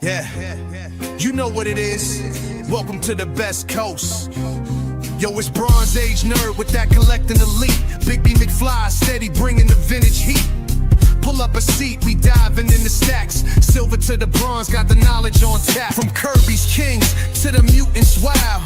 Yeah, you know what it is. Welcome to the best coast. Yo, it's Bronze Age nerd with that collecting elite. Big B McFly, steady bringing the vintage heat. Pull up a seat, we diving in the stacks. Silver to the bronze, got the knowledge on tap. From Kirby's Kings to the mutants, wow.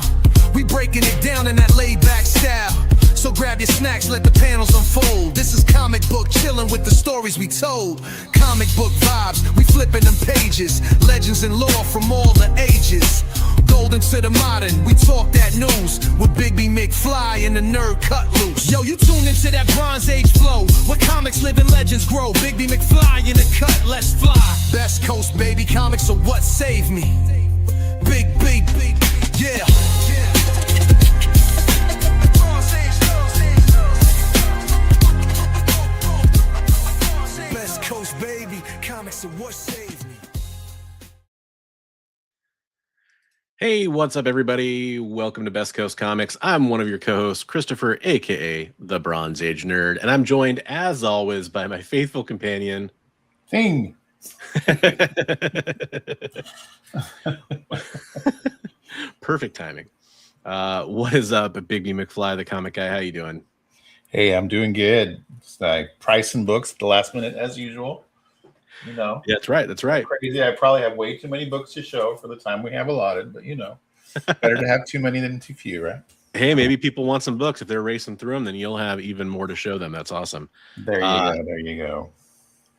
We breaking it down in that laid-back style. So grab your snacks, let the panels unfold. This is comic book chilling with the stories we told. Comic book vibes, we flipping them pages. Legends and lore from all the ages. Golden to the modern, we talk that news. With Big B McFly and the nerd cut loose. Yo, you tune into that Bronze Age flow. Where comics live and legends grow. Big B McFly in the cut, let's fly. Best coast, baby, comics are what saved me. Big, yeah. Baby, comics are what saved me. Hey, what's up, everybody? Welcome to Best Coast Comics. I'm one of your co-hosts, Christopher, aka the Bronze Age Nerd, and I'm joined, as always, by my faithful companion, Thing. Perfect timing. What is up, Big B McFly, the comic guy? How you doing? Hey, I'm doing good. It's like pricing books at the last minute, as usual. You know. Yeah, that's right. That's right. Crazy. I probably have way too many books to show for the time we have allotted, but you know, better to have too many than too few, right? Hey, maybe people want some books. If they're racing through them, then you'll have even more to show them. That's awesome. There you go. There you go.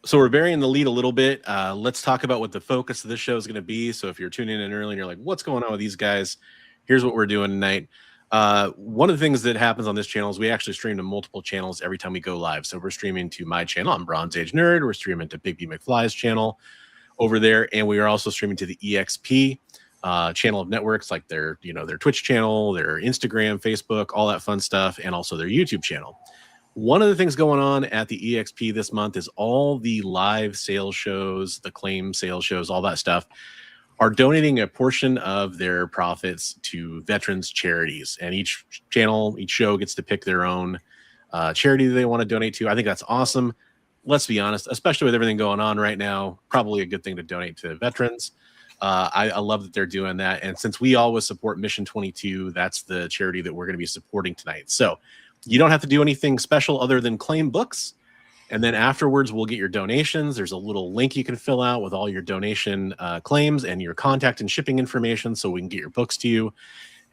So we're burying the lead a little bit. Let's talk about what the focus of this show is going to be. So if you're tuning in early and you're like, what's going on with these guys? Here's what we're doing tonight. One of the things that happens on this channel is we actually stream to multiple channels every time we go live. So we're streaming to my channel. I'm Bronze Age Nerd. We're streaming to Big B McFly's channel over there. And we are also streaming to the EXP channel of networks, like their Twitch channel, their Instagram, Facebook, all that fun stuff, and also their YouTube channel. One of the things going on at the EXP this month is all the live sales shows, the claim sales shows, all that stuff are donating a portion of their profits to veterans charities. And each channel, each show gets to pick their own charity that they want to donate to. I think that's awesome. Let's be honest, especially with everything going on right now, probably a good thing to donate to veterans. I love that they're doing that. And since we always support Mission 22, that's the charity that we're going to be supporting tonight. So you don't have to do anything special other than claim books. And then afterwards, we'll get your donations. There's a little link you can fill out with all your donation claims and your contact and shipping information so we can get your books to you.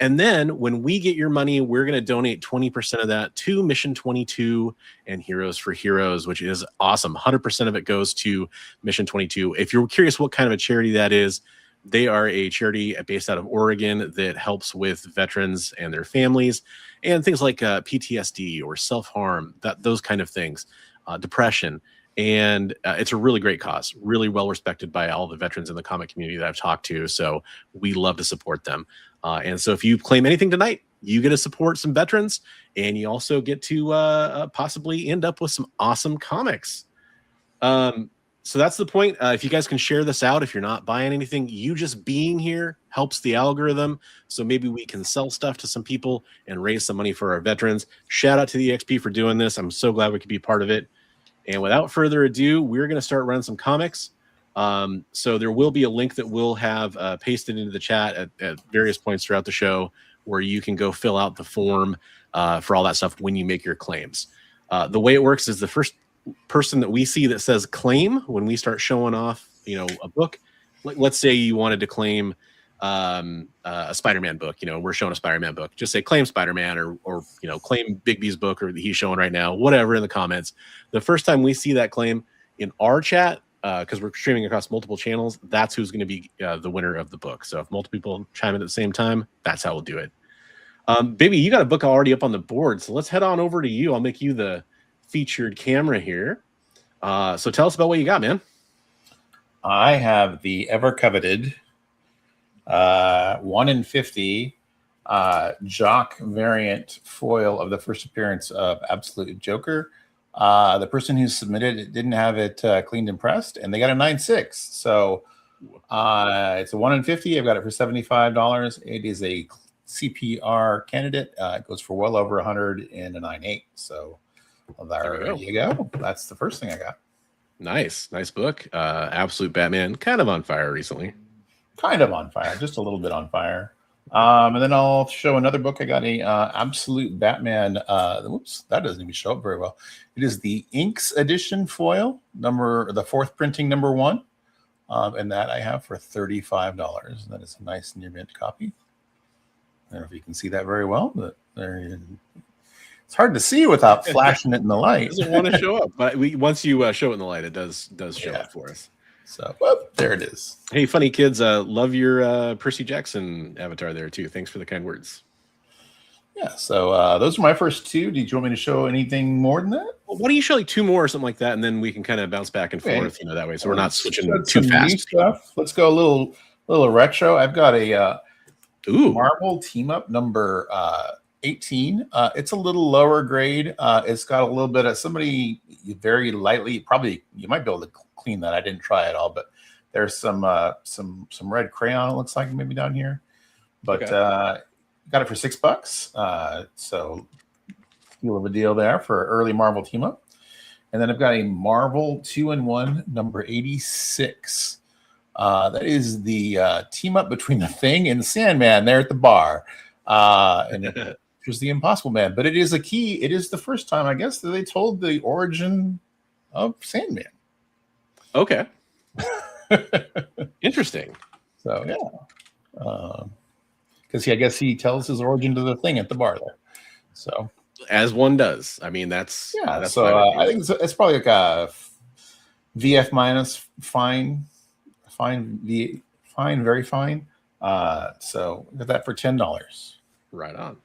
And then when we get your money, we're going to donate 20% of that to Mission 22 and Heroes for Heroes, which is awesome. 100% of it goes to Mission 22. If you're curious what kind of a charity that is, they are a charity based out of Oregon that helps with veterans and their families and things like PTSD or self-harm, those kind of things. Depression, and it's a really great cause, really well respected by all the veterans in the comic community that I've talked to, so we love to support them. And so if you claim anything tonight, you get to support some veterans, and you also get to possibly end up with some awesome comics. So that's the point. If you guys can share this out, if you're not buying anything, you just being here helps the algorithm, so maybe we can sell stuff to some people and raise some money for our veterans. Shout out to the XP for doing this. I'm so glad we could be part of it. And without further ado, we're going to start running some comics. So there will be a link that we'll have pasted into the chat at various points throughout the show where you can go fill out the form for all that stuff when you make your claims. The way it works is the first person that we see that says claim when we start showing off, a book. Let's say you wanted to claim a Spider-Man book. We're showing a Spider-Man book. Just say claim Spider-Man or claim Big B's book or that he's showing right now, whatever in the comments. The first time we see that claim in our chat, because we're streaming across multiple channels, that's who's going to be the winner of the book. So if multiple people chime in at the same time, that's how we'll do it. Baby, you got a book already up on the board, so let's head on over to you. I'll make you the featured camera here. So tell us about what you got, man. I have the ever coveted 1 in 50 Jock variant foil of the first appearance of Absolute Joker. The person who submitted it didn't have it cleaned and pressed, and they got a 9.6. So it's a 1 in 50. I've got it for $75. It is a CPR candidate. It goes for well over 100 in a 9.8. So there you go. That's the first thing I got. Nice book. Absolute Batman, kind of on fire recently. kind of on fire, just a little bit on fire. And then I'll show another book. I got a Absolute Batman. Whoops, that doesn't even show up very well. It is the Inks edition foil, the fourth printing, number 1. And that I have for $35. That is a nice near mint copy. I don't know if you can see that very well, but it's hard to see without flashing it in the light. It doesn't want to show up, but once you show it in the light, it does show up for us. So, whoop, there it is. Hey, funny kids, love your Percy Jackson avatar there too. Thanks for the kind words. Yeah, so those are my first 2. Did you want me to show anything more than that? Well, why don't you show like 2 more or something like that, and then we can kind of bounce back and forth, that way, so we're not switching too fast. New stuff. Let's go a little retro. I've got a Marvel Team Up number 18. It's a little lower grade. It's got a little bit of somebody very lightly. Probably you might be able to clean that. I didn't try it all, but there's some red crayon. It looks like maybe down here, but got it for $6. So deal of a deal there for early Marvel Team Up. And then I've got a Marvel 2-in-1 number 86. That is the team up between the Thing and the Sandman there at the bar. And it was the Impossible Man. But it is a key. It is the first time, I guess, that they told the origin of Sandman. Okay. Interesting. So, yeah. Because I guess he tells his origin to the Thing at the bar there. So, as one does. I mean, that's so I think it's probably like a VF minus, fine, very fine. So got that for $10. Right on.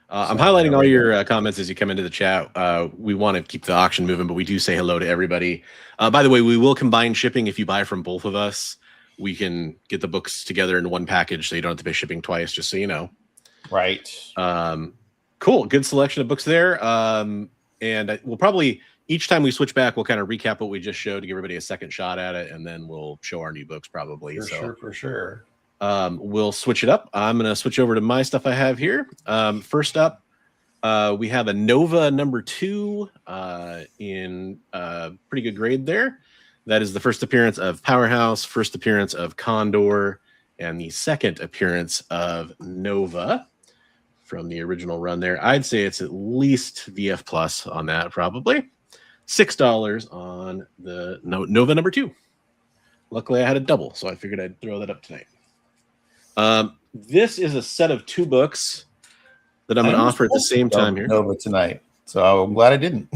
I'm highlighting all your comments as you come into the chat. We want to keep the auction moving, but we do say hello to everybody. By the way, we will combine shipping. If you buy from both of us, we can get the books together in one package, so you don't have to pay shipping twice, just so you know. Right. Cool. Good selection of books there. And we'll probably, each time we switch back, we'll kind of recap what we just showed to give everybody a second shot at it, and then we'll show our new books probably. For sure. We'll switch it up. I'm going to switch over to my stuff I have here. First up, we have a Nova number 2 in pretty good grade there. That is the first appearance of Powerhouse, first appearance of Condor, and the second appearance of Nova from the original run there. I'd say it's at least VF plus on that, probably. $6 on the Nova number 2. Luckily, I had a double, so I figured I'd throw that up tonight. This is a set of 2 books that I'm going to offer at the same time here. Nova tonight, so I'm glad I didn't.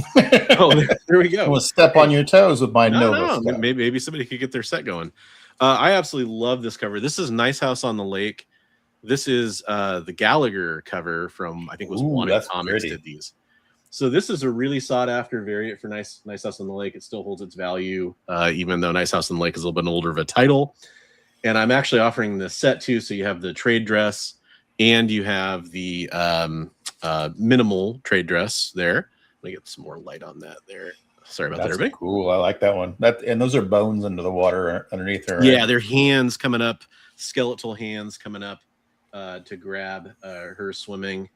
Oh, there we go. I'm going to step on your toes with my Nova. No, maybe somebody could get their set going. I absolutely love this cover. This is Nice House on the Lake. This is the Gallagher cover from, I think it was Wanted Comics did these. So this is a really sought after variant for Nice House on the Lake. It still holds its value, even though Nice House on the Lake is a little bit older of a title. And I'm actually offering the set too. So you have the trade dress and you have the minimal trade dress there. Let me get some more light on that there. Sorry about that, everybody. Cool. I like that one. And those are bones under the water underneath her. Right? Yeah, their hands coming up, skeletal hands coming up to grab her swimming.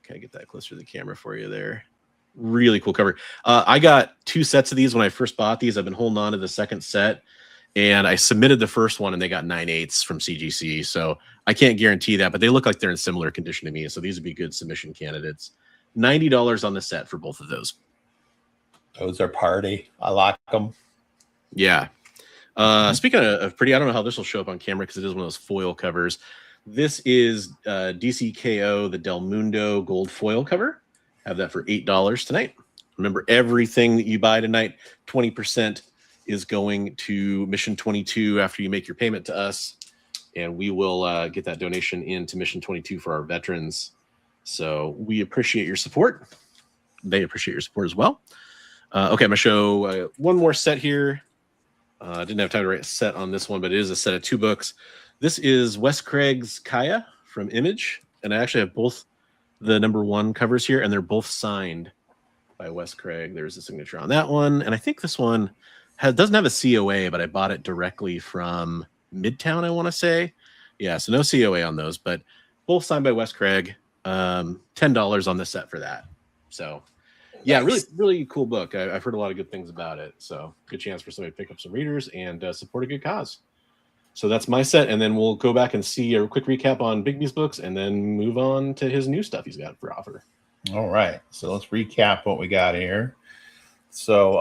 Can I get that closer to the camera for you there? Really cool cover. I got 2 sets of these when I first bought these. I've been holding on to the second set, and I submitted the first one, and they got 9/8 from CGC. So I can't guarantee that, but they look like they're in similar condition to me. So these would be good submission candidates. $90 on the set for both of those. Those are party. I like them. Yeah. Speaking of pretty, I don't know how this will show up on camera because it is one of those foil covers. This is DCKO, the Del Mundo gold foil cover. Have that for $8 tonight. Remember, everything that you buy tonight, 20% is going to Mission 22 after you make your payment to us. And we will get that donation into Mission 22 for our veterans. So we appreciate your support. They appreciate your support as well. Okay, I'm going to show one more set here. I didn't have time to write a set on this one, but it is a set of 2 books. This is Wes Craig's Kaya from Image, and I actually have both the number 1 covers here, and they're both signed by Wes Craig. There's a signature on that one, and I think this one doesn't have a COA, but I bought it directly from Midtown, I want to say. Yeah, so no COA on those, but both signed by Wes Craig. $10 on the set for that. So, yeah, really, really cool book. I've heard a lot of good things about it, so good chance for somebody to pick up some readers and support a good cause. So that's my set, and then we'll go back and see a quick recap on Bigby's books, and then move on to his new stuff he's got for offer. All right, so let's recap what we got here. So,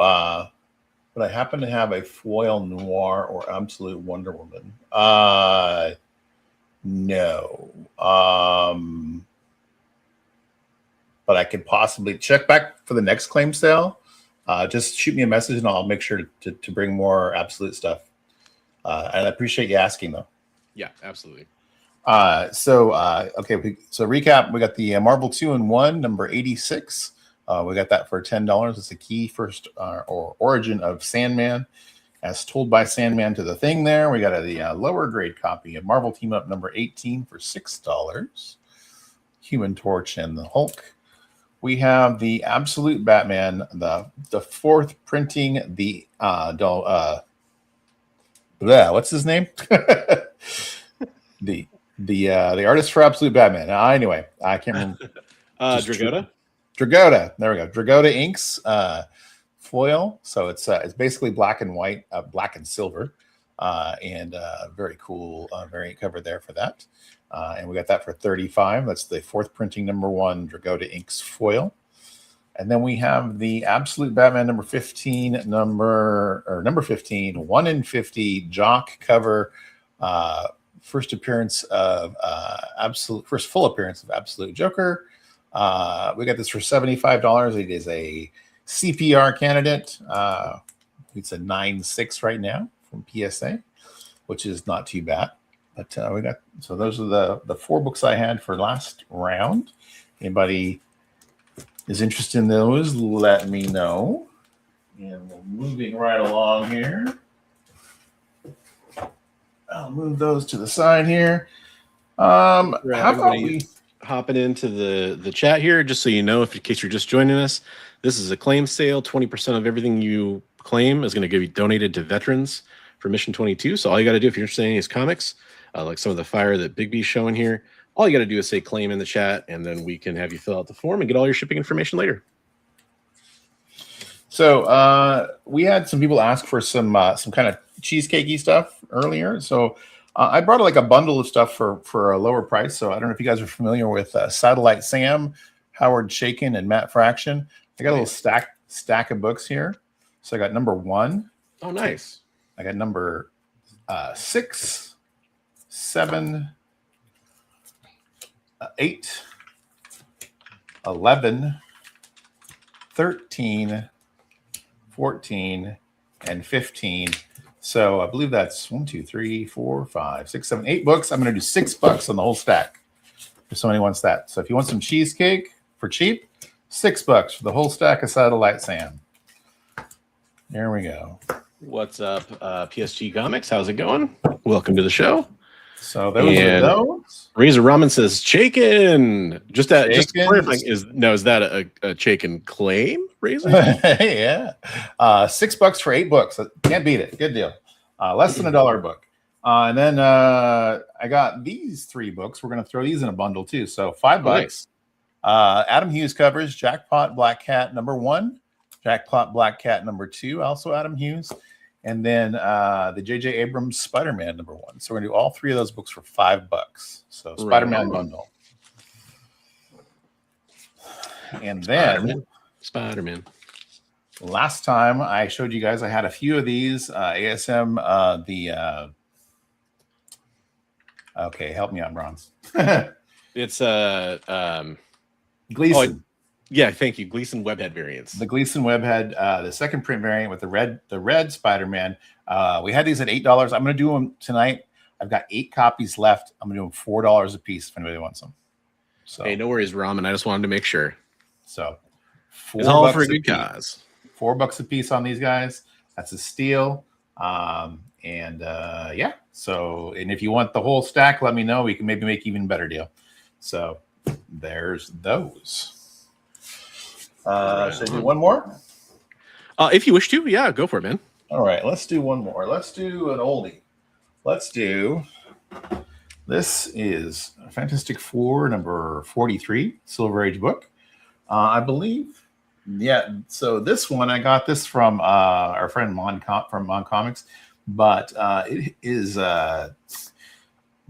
but I happen to have a foil noir or absolute Wonder Woman. No. But I could possibly check back for the next claim sale. Just shoot me a message and I'll make sure to bring more absolute stuff. And I appreciate you asking, though. Yeah, absolutely. Okay. So recap. We got the Marvel 2-in-1 number 86. We got that for $10. It's the key first or origin of Sandman, as told by Sandman to the Thing. There, we got the lower grade copy of Marvel Team Up number 18 for $6. Human Torch and the Hulk. We have the Absolute Batman, the fourth printing, the what's his name? the artist for Absolute Batman. Anyway, I can't remember. Dragotta. Dragotta. There we go. Dragotta inks foil. So it's basically black and white, black and silver, and very cool variant cover there for that. And we got that for $35. That's the fourth printing number 1 Dragotta inks foil. And then we have the Absolute Batman number 15, number 15, 1 in 50 Jock cover. First full appearance of Absolute Joker. We got this for $75. It is a CPR candidate. It's a 9.6 right now from PSA, which is not too bad. But those are the 4 books I had for last round. Anybody is interested in those, let me know. And we're moving right along here. I'll move those to the side here. How about we hopping into the chat here, just so you know, in case you're just joining us, this is a claim sale. 20% of everything you claim is going to be donated to veterans for Mission 22. So all you got to do if you're interested in these comics, like some of the fire that Bigby's showing here, all you got to do is say claim in the chat, and then we can have you fill out the form and get all your shipping information later. So we had some people ask for some kind of cheesecakey stuff earlier. So I brought like a bundle of stuff for a lower price. So I don't know if you guys are familiar with Satellite Sam, Howard Chaykin, and Matt Fraction. I got a little stack of books here. So I got number 1. Oh, nice. I got number 6, 7, 8, 11, 13, 14, and 15. So I believe that's 1, 2, 3, 4, 5, 6, 7, 8 books. I'm going to do $6 on the whole stack if somebody wants that. So if you want some cheesecake for cheap, $6 for the whole stack of Satellite Sam. There we go. What's up, PSG Comics? How's it going? Welcome to the show. So those are those. Razor Ramen says Chaykin. Just clarifying, is that a Chaykin claim, Razor? Yeah. $6 for 8 books. Can't beat it. Good deal. Less than $1 a book. And then I got these 3 books. We're going to throw these in a bundle too. So $5. Nice. Adam Hughes covers Jackpot Black Cat number 1, Jackpot Black Cat number 2, also Adam Hughes. And then the J.J. Abrams Spider-Man number 1. So we're going to do all 3 of those books for $5. So Spider-Man bundle. And then Spider-Man. Last time I showed you guys, I had a few of these ASM. Okay, help me out, Bronze. It's Gleason. Yeah, thank you. Gleason Webhead variants. The Gleason Webhead, the second print variant with the red Spider-Man. We had these at $8. I'm going to do them tonight. I've got 8 copies left. I'm going to do them $4 a piece if anybody wants them. So hey, no worries, Ramen. I just wanted to make sure. So it's all for a good cause. $4 a piece on these guys. That's a steal. Yeah. So, and if you want the whole stack, let me know. We can maybe make even better deal. So there's those. Should I do one more? If you wish to, yeah, go for it, man. All right, let's do one more. Let's do an oldie. This is Fantastic Four number 43, Silver Age book. I believe. Yeah, so this one, I got this from our friend from Mon Comics. but it is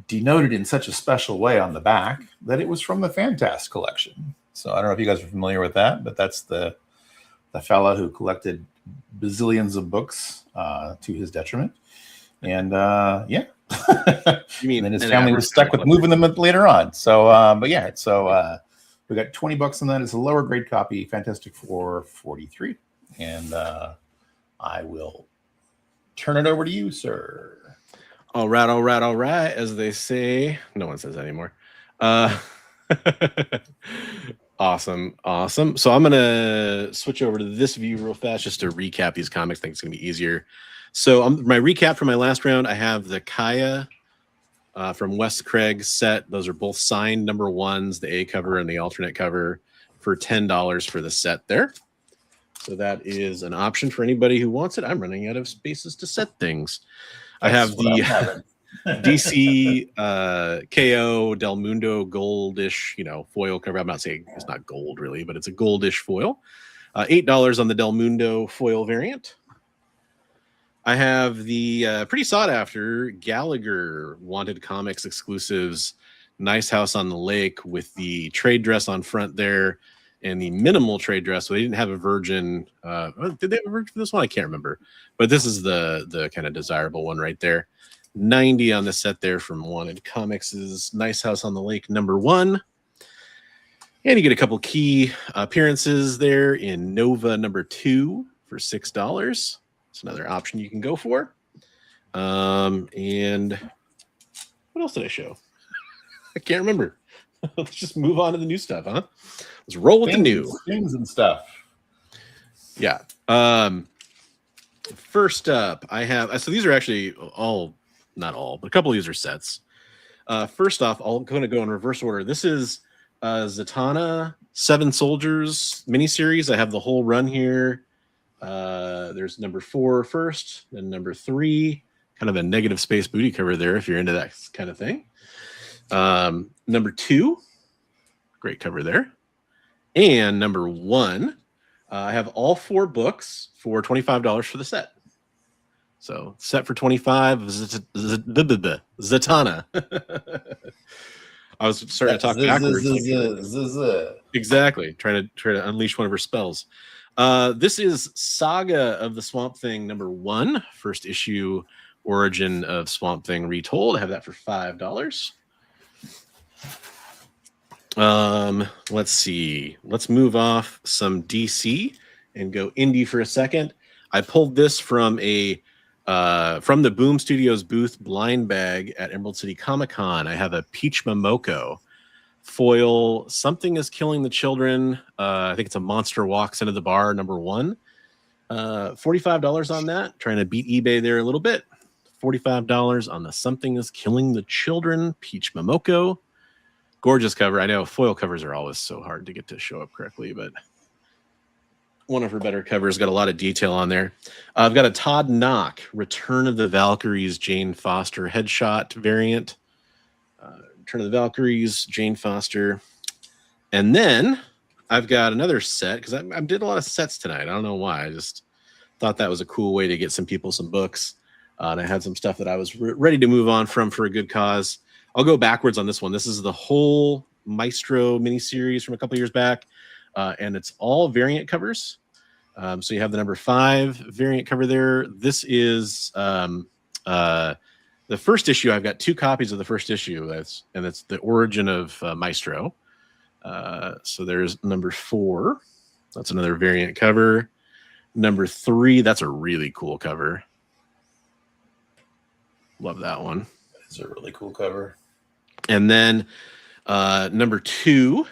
denoted in such a special way on the back that it was from the Fantast collection. So I don't know if you guys are familiar with that, but that's the fella who collected bazillions of books to his detriment. And yeah. You mean and then his family was stuck with moving them later on. So, but yeah, so we got $20 on that. It's a lower grade copy, Fantastic Four 43. And I will turn it over to you, sir. All right, as they say. No one says that anymore. Awesome. So I'm going to switch over to this view real fast just to recap these comics. I think it's going to be easier. So my recap for my last round, I have the Kaya from Wes Craig set. Those are both signed #1s, the A cover and the alternate cover, for $10 for the set there. So that is an option for anybody who wants it. I'm running out of spaces to set things. I have the DC KO Del Mundo goldish, foil cover. I'm not saying it's not gold really, but it's a goldish foil. $8 on the Del Mundo foil variant. I have the pretty sought after Gallagher Wanted Comics exclusives, Nice House on the Lake with the trade dress on front there and the minimal trade dress. So they didn't have a virgin. Did they have a virgin for this one? I can't remember. But this is the kind of desirable one right there. 90 on the set there from Wanted Comics' Nice House on the Lake #1. And you get a couple key appearances there in Nova #2 for $6. It's another option you can go for. And what else did I show? I can't remember. Let's just move on to the new stuff, huh? Let's roll with the new things and stuff. Yeah. First up, I have. So these are actually not all, but a couple of these are sets. First off, I'm going to go in reverse order. This is Zatanna Seven Soldiers miniseries. I have the whole run here. There's #4 first, then #3, kind of a negative space booty cover there if you're into that kind of thing. #2, great cover there. And #1, I have all 4 books for $25 for the set. So set for $25, Zatanna. I was starting to talk backwards. Exactly, trying to unleash one of her spells. This is Saga of the Swamp Thing #1, first issue, origin of Swamp Thing retold. I have that for $5. Let's see. Let's move off some DC and go indie for a second. I pulled this from from the Boom Studios booth blind bag at Emerald City Comic Con. I have a Peach Momoko foil. Something is killing the children. I think it's a monster walks into the bar #1. $45 on that. Trying to beat eBay there a little bit. $45 on the Something is Killing the Children Peach Momoko. Gorgeous cover. I know foil covers are always so hard to get to show up correctly, but one of her better covers, got a lot of detail on there. I've got a Todd Knock Return of the Valkyries Jane Foster headshot variant. Return of the Valkyries, Jane Foster. And then I've got another set, because I did a lot of sets tonight. I don't know why. I just thought that was a cool way to get some people some books. And I had some stuff that I was ready to move on from for a good cause. I'll go backwards on this one. This is the whole Maestro miniseries from a couple years back. And it's all variant covers. So you have the #5 variant cover there. This is the first issue. I've got 2 copies of the first issue. That's the origin of Maestro. So there's #4. That's another variant cover. #3. That's a really cool cover. Love that one. It's a really cool cover. And then #2.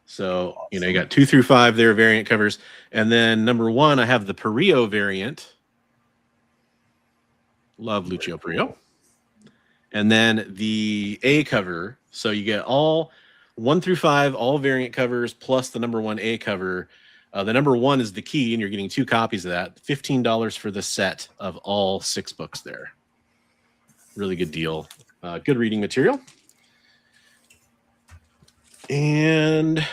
So, awesome. You got 2 through 5 there, variant covers. And then #1, I have the Perillo variant. Love Lucio Perillo. And then the A cover. So you get all 1 through 5, all variant covers, plus the #1 A cover. The #1 is the key, and you're getting 2 copies of that. $15 for the set of all 6 books there. Really good deal. Good reading material. And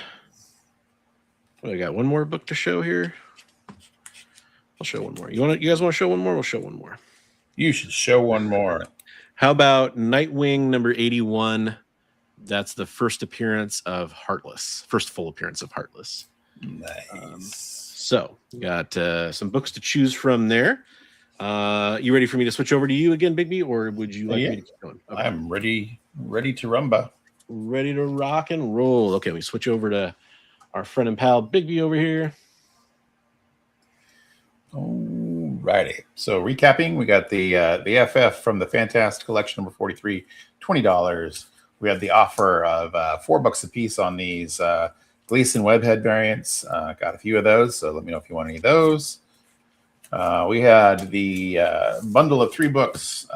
I got one more book to show here. I'll show one more. You guys want to show one more? We'll show one more. You should show one more. How about Nightwing number 81? That's the first appearance of Heartless. First full appearance of Heartless. Nice. So you got some books to choose from there. You ready for me to switch over to you again, Bigby, or would you like me to keep going? Okay. I'm ready to rumba. Ready to rock and roll. Okay, we switch over to our friend and pal Bigby over here. Alrighty. So recapping, we got the FF from the Fantastic Collection number 43, $20. We had the offer of $4 a piece on these Gleason Webhead variants. Got a few of those, so let me know if you want any of those. We had the bundle of 3 books,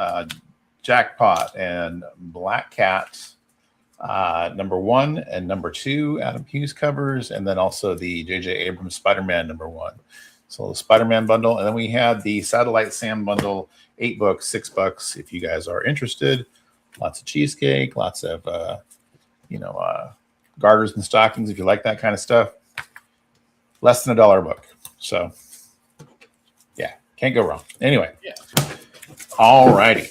Jackpot and Black Cat, number 1 and number 2, Adam Hughes covers, and then also the J.J. Abrams Spider-Man number 1. So the Spider-Man bundle, and then we had the Satellite Sam bundle, 8 books, $6 if you guys are interested. Lots of cheesecake, lots of garters and stockings if you like that kind of stuff. Less than $1 a book. So yeah, can't go wrong. Anyway, yeah. All righty.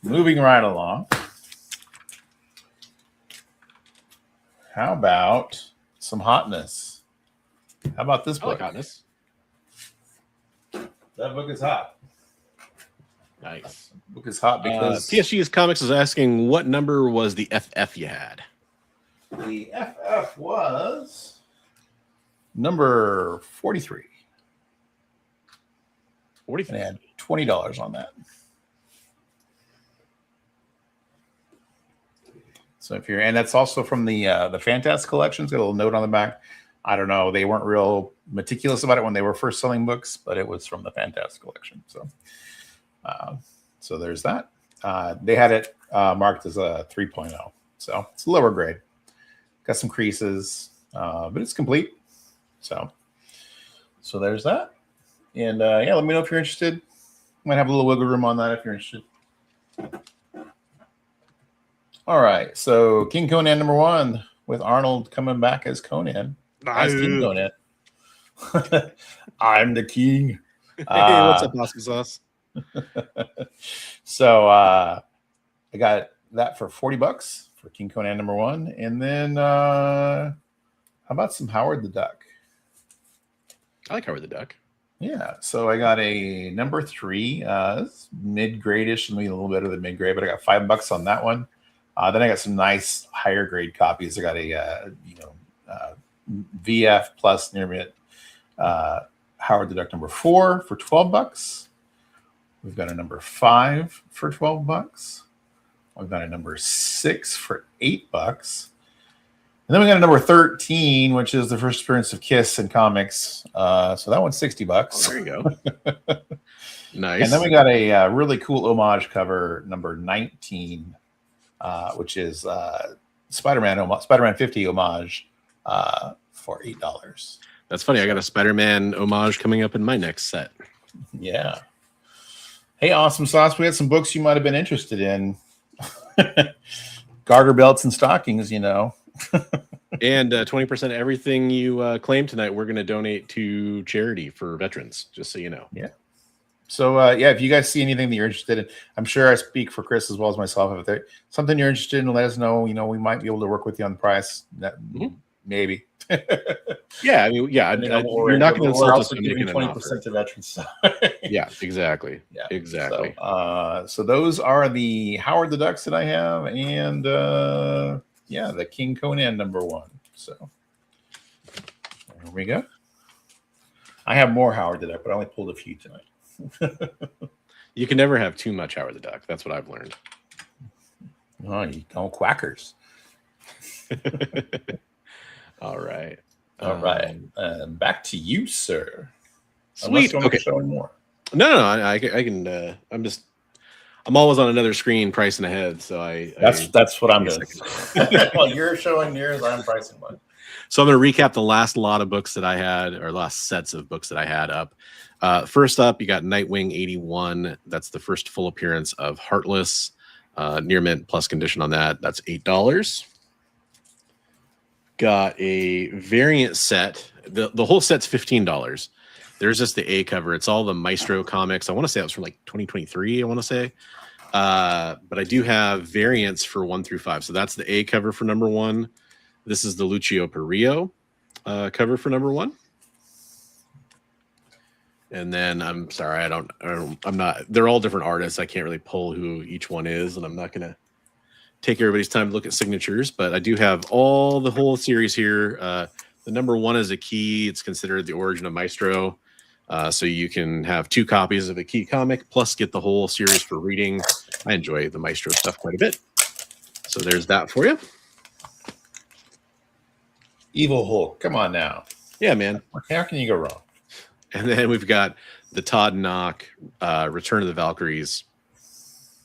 Moving right along. How about some hotness? How about this book? I like hotness. That book is hot. Nice. The book is hot because PSG's Comics is asking what number was the FF you had? the FF was number 43. 43. And I had $20 on that. So if you're, and that's also from the Fantastic Collections. Got a little note on the back. I don't know. They weren't real meticulous about it when they were first selling books, but it was from the Fantastic Collection. So, so there's that. They had it marked as a 3.0. So it's a lower grade. Got some creases, but it's complete. So there's that. And yeah, let me know if you're interested. Might have a little wiggle room on that if you're interested. All right. So King Conan #1 with Arnold coming back as Conan. As King Conan. I'm the king. Hey, what's up, Oscar Sauce? So I got that for $40 for King Conan #1. And then how about some Howard the Duck? I like Howard the Duck. Yeah, so I got a number 3, mid-grade-ish, maybe a little better than mid-grade, but I got $5 on that one. Then I got some nice higher grade copies. I got a VF plus near mint Howard the Duck #4 for $12. We've got a number 5 for $12. We've got a number 6 for $8. And then we got a number 13, which is the first appearance of Kiss in comics. So that one's $60. Oh, there you go. Nice. And then we got a really cool homage cover, number 19, which is Spider-Man 50 homage for $8. That's funny. I got a Spider-Man homage coming up in my next set. Yeah. Hey, Awesome Sauce, we had some books you might have been interested in. Garter belts and stockings, you know. And 20% of everything you claim tonight, we're going to donate to charity for veterans, just so you know. Yeah. So, yeah, if you guys see anything that you're interested in, I'm sure I speak for Chris as well as myself. If there's something you're interested in, let us know. You know, we might be able to work with you on the price. Maybe. Yeah, I mean, yeah, you're not going to insult us into making 20% to veterans. Yeah, exactly. Yeah, exactly. So those are the Howard the Ducks that I have, and yeah, the King Conan #1. So there we go. I have more Howard the Duck, but I only pulled a few tonight. You can never have too much Howard the Duck. That's what I've learned. Oh, you don't quackers. All right. All right. Back to you, sir. Sweet. Unless you want to show more. No, I can. I'm always on another screen pricing ahead. So That's what I'm doing. Well, you're showing yours, I'm pricing mine. So I'm going to recap the last lot of books that I had, or last sets of books that I had up. First up, you got Nightwing 81. That's the first full appearance of Heartless. Near mint plus condition on that. That's $8. Got a variant set. The whole set's $15. There's just the A cover. It's all the Maestro comics. I want to say that was from like 2023. I want to say, but I do have variants for 1 through 5. So that's the A cover for number 1. This is the Lucio Perillo cover for number 1. And then I'm sorry, I'm not. They're all different artists. I can't really pull who each one is, and I'm not gonna take everybody's time to look at signatures. But I do have the whole series here. The number 1 is a key. It's considered the origin of Maestro. So you can have 2 copies of a key comic, plus get the whole series for reading. I enjoy the Maestro stuff quite a bit. So there's that for you. Evil Hulk. Come on now. Yeah, man. How can you go wrong? And then we've got the Todd Knock Return of the Valkyries.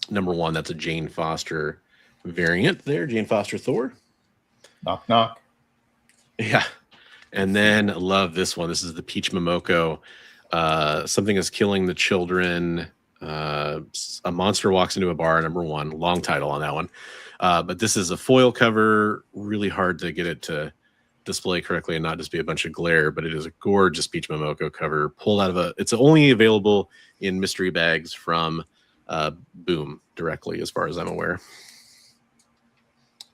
Number 1, that's a Jane Foster variant there. Jane Foster Thor. Knock, knock. Yeah. And then I love this one. This is the Peach Momoko. Something is killing the children. A monster walks into a bar, number 1. Long title on that one. But this is a foil cover. Really hard to get it to display correctly and not just be a bunch of glare, but it is a gorgeous Peach Momoko cover pulled out of it's only available in mystery bags from Boom directly, as far as I'm aware.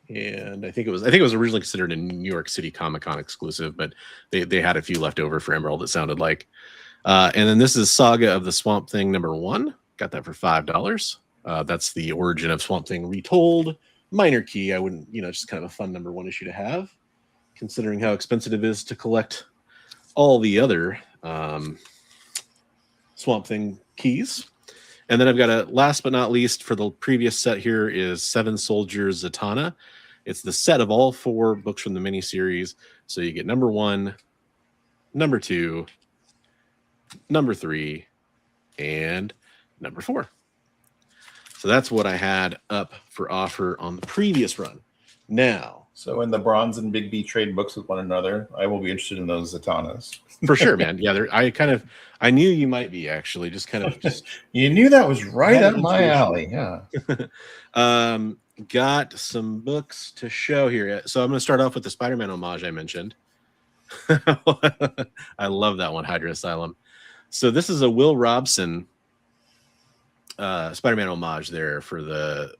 And I think it was originally considered a New York City Comic-Con exclusive, but they had a few left over for Emerald, it sounded like. And then this is Saga of the Swamp Thing number 1. Got that for $5. That's the origin of Swamp Thing retold. Minor key. I wouldn't, just kind of a fun number 1 issue to have, considering how expensive it is to collect all the other Swamp Thing keys. And then I've got a last but not least for the previous set here is Seven Soldiers Zatanna. It's the set of all 4 books from the miniseries. So you get number 1, number 2, number 3, and number 4. So that's what I had up for offer on the previous run. Now, so when the Bronze and Big B trade books with one another, I will be interested in those Zatannas. For sure, man. Yeah, I knew you might be, actually. Just you knew that was right up my alley. Yeah. Got some books to show here. So I'm going to start off with the Spider-Man homage I mentioned. I love that one, Hydra Asylum. So this is a Will Robson Spider-Man homage there for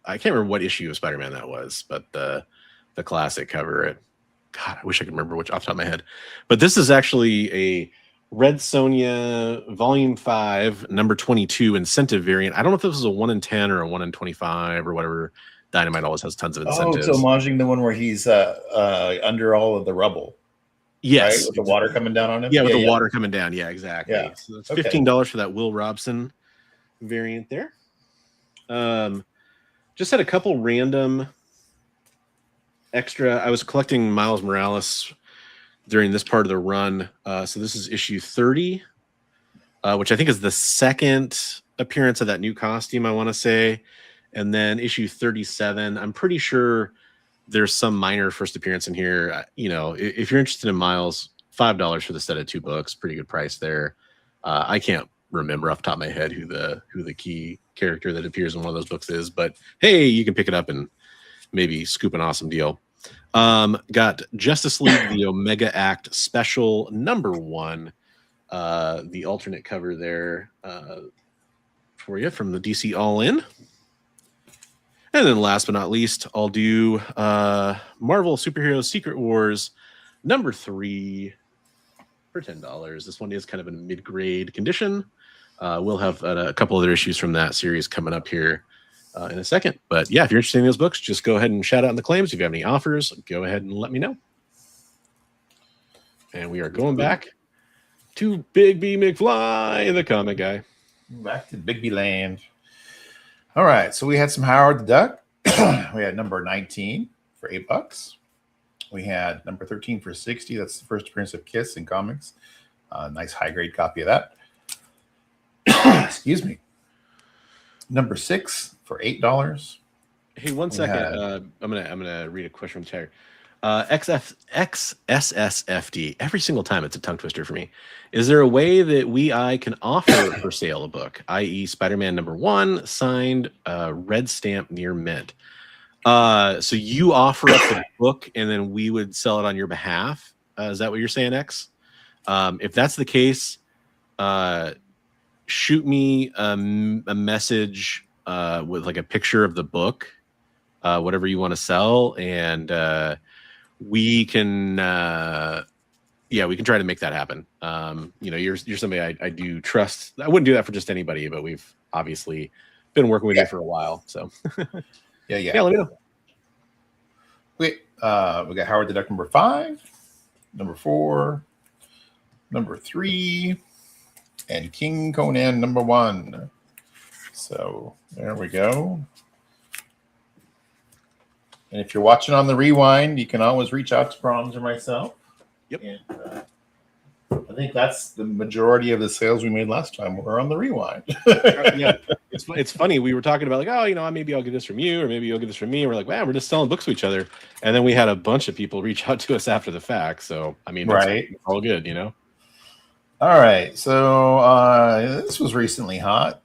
I can't remember what issue of Spider-Man that was, but the classic cover. God, I wish I could remember which off the top of my head. But this is actually a Red Sonja Volume 5, number 22 incentive variant. I don't know if this was a 1 in 10 or a 1 in 25 or whatever. Dynamite always has tons of incentives. Oh, so homaging the one where he's under all of the rubble. Yes. Right? With the water coming down on him? Yeah, with the water coming down. Yeah, exactly. Yeah. So it's $15 for that Will Robson variant there. Just had a couple random extra. I was collecting Miles Morales during this part of the run. So this is issue 30, which I think is the second appearance of that new costume, I want to say. And then issue 37, I'm pretty sure there's some minor first appearance in here. If you're interested in Miles, $5 for the set of 2 books, pretty good price there. I can't remember off the top of my head who the key character that appears in one of those books is, but hey, you can pick it up and maybe scoop an awesome deal. Got Justice League the Omega Act special number 1, the alternate cover there for you from the DC All In. And then last but not least, I'll do Marvel Superheroes Secret Wars number 3 for $10. This one is kind of in mid-grade condition. We'll have a couple other issues from that series coming up here in a second. But yeah, if you're interested in those books, just go ahead and shout out in the claims. If you have any offers, go ahead and let me know. And we are going back to Big B McFly, the comic guy. Back to Big B land. All right, so we had some Howard the Duck. We had number 19 for $8. We had number 13 for $60. That's the first appearance of Kiss in comics. Nice high-grade copy of that. Excuse me. Number 6 for $8. Hey, one second. I'm gonna read a question from Tiger. XSSFD. Every single time it's a tongue twister for me. Is there a way that I can offer for sale a book, i.e., Spider-Man number 1, signed, red stamp near mint? So you offer up the book and then we would sell it on your behalf. Is that what you're saying, X? If that's the case, shoot me a message with like a picture of the book, whatever you want to sell, and we can we can try to make that happen. You're somebody I do trust. I wouldn't do that for just anybody, but we've obviously been working with you for a while. So yeah, let me know. We got Howard the Duck number 5, number 4, number 3, and King Conan number 1. So there we go. And if you're watching on the rewind, you can always reach out to Bronze or myself. Yep. And, I think that's the majority of the sales we made last time were on the rewind. Yeah, it's funny. We were talking about like, maybe I'll get this from you, or maybe you'll get this from me. And we're like, man, we're just selling books to each other. And then we had a bunch of people reach out to us after the fact. So I mean, right, it's all good, All right. So this was recently hot.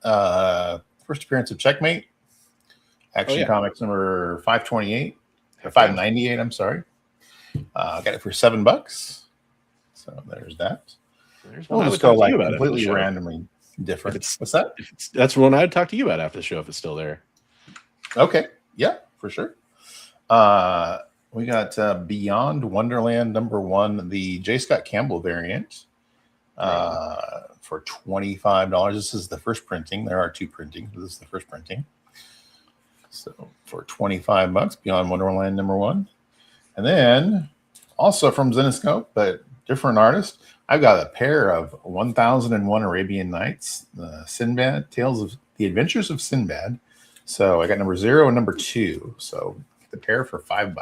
First appearance of Checkmate. Action Comics number 528. 598, I'm sorry. Got it for $7. So there's that. We'll just go like completely randomly different. What's that? That's one I'd talk to you about after the show if it's still there. Okay. Yeah, for sure. We got Beyond Wonderland number 1, the J. Scott Campbell variant, for $25. This is the first printing. There are 2 printings. This is the first printing. So for $25, Beyond Wonderland number 1. And then also from Zenescope, but different artist, I've got a pair of 1001 Arabian Nights, Sinbad, Tales of the Adventures of Sinbad. So I got number 0 and number 2. So the pair for $5.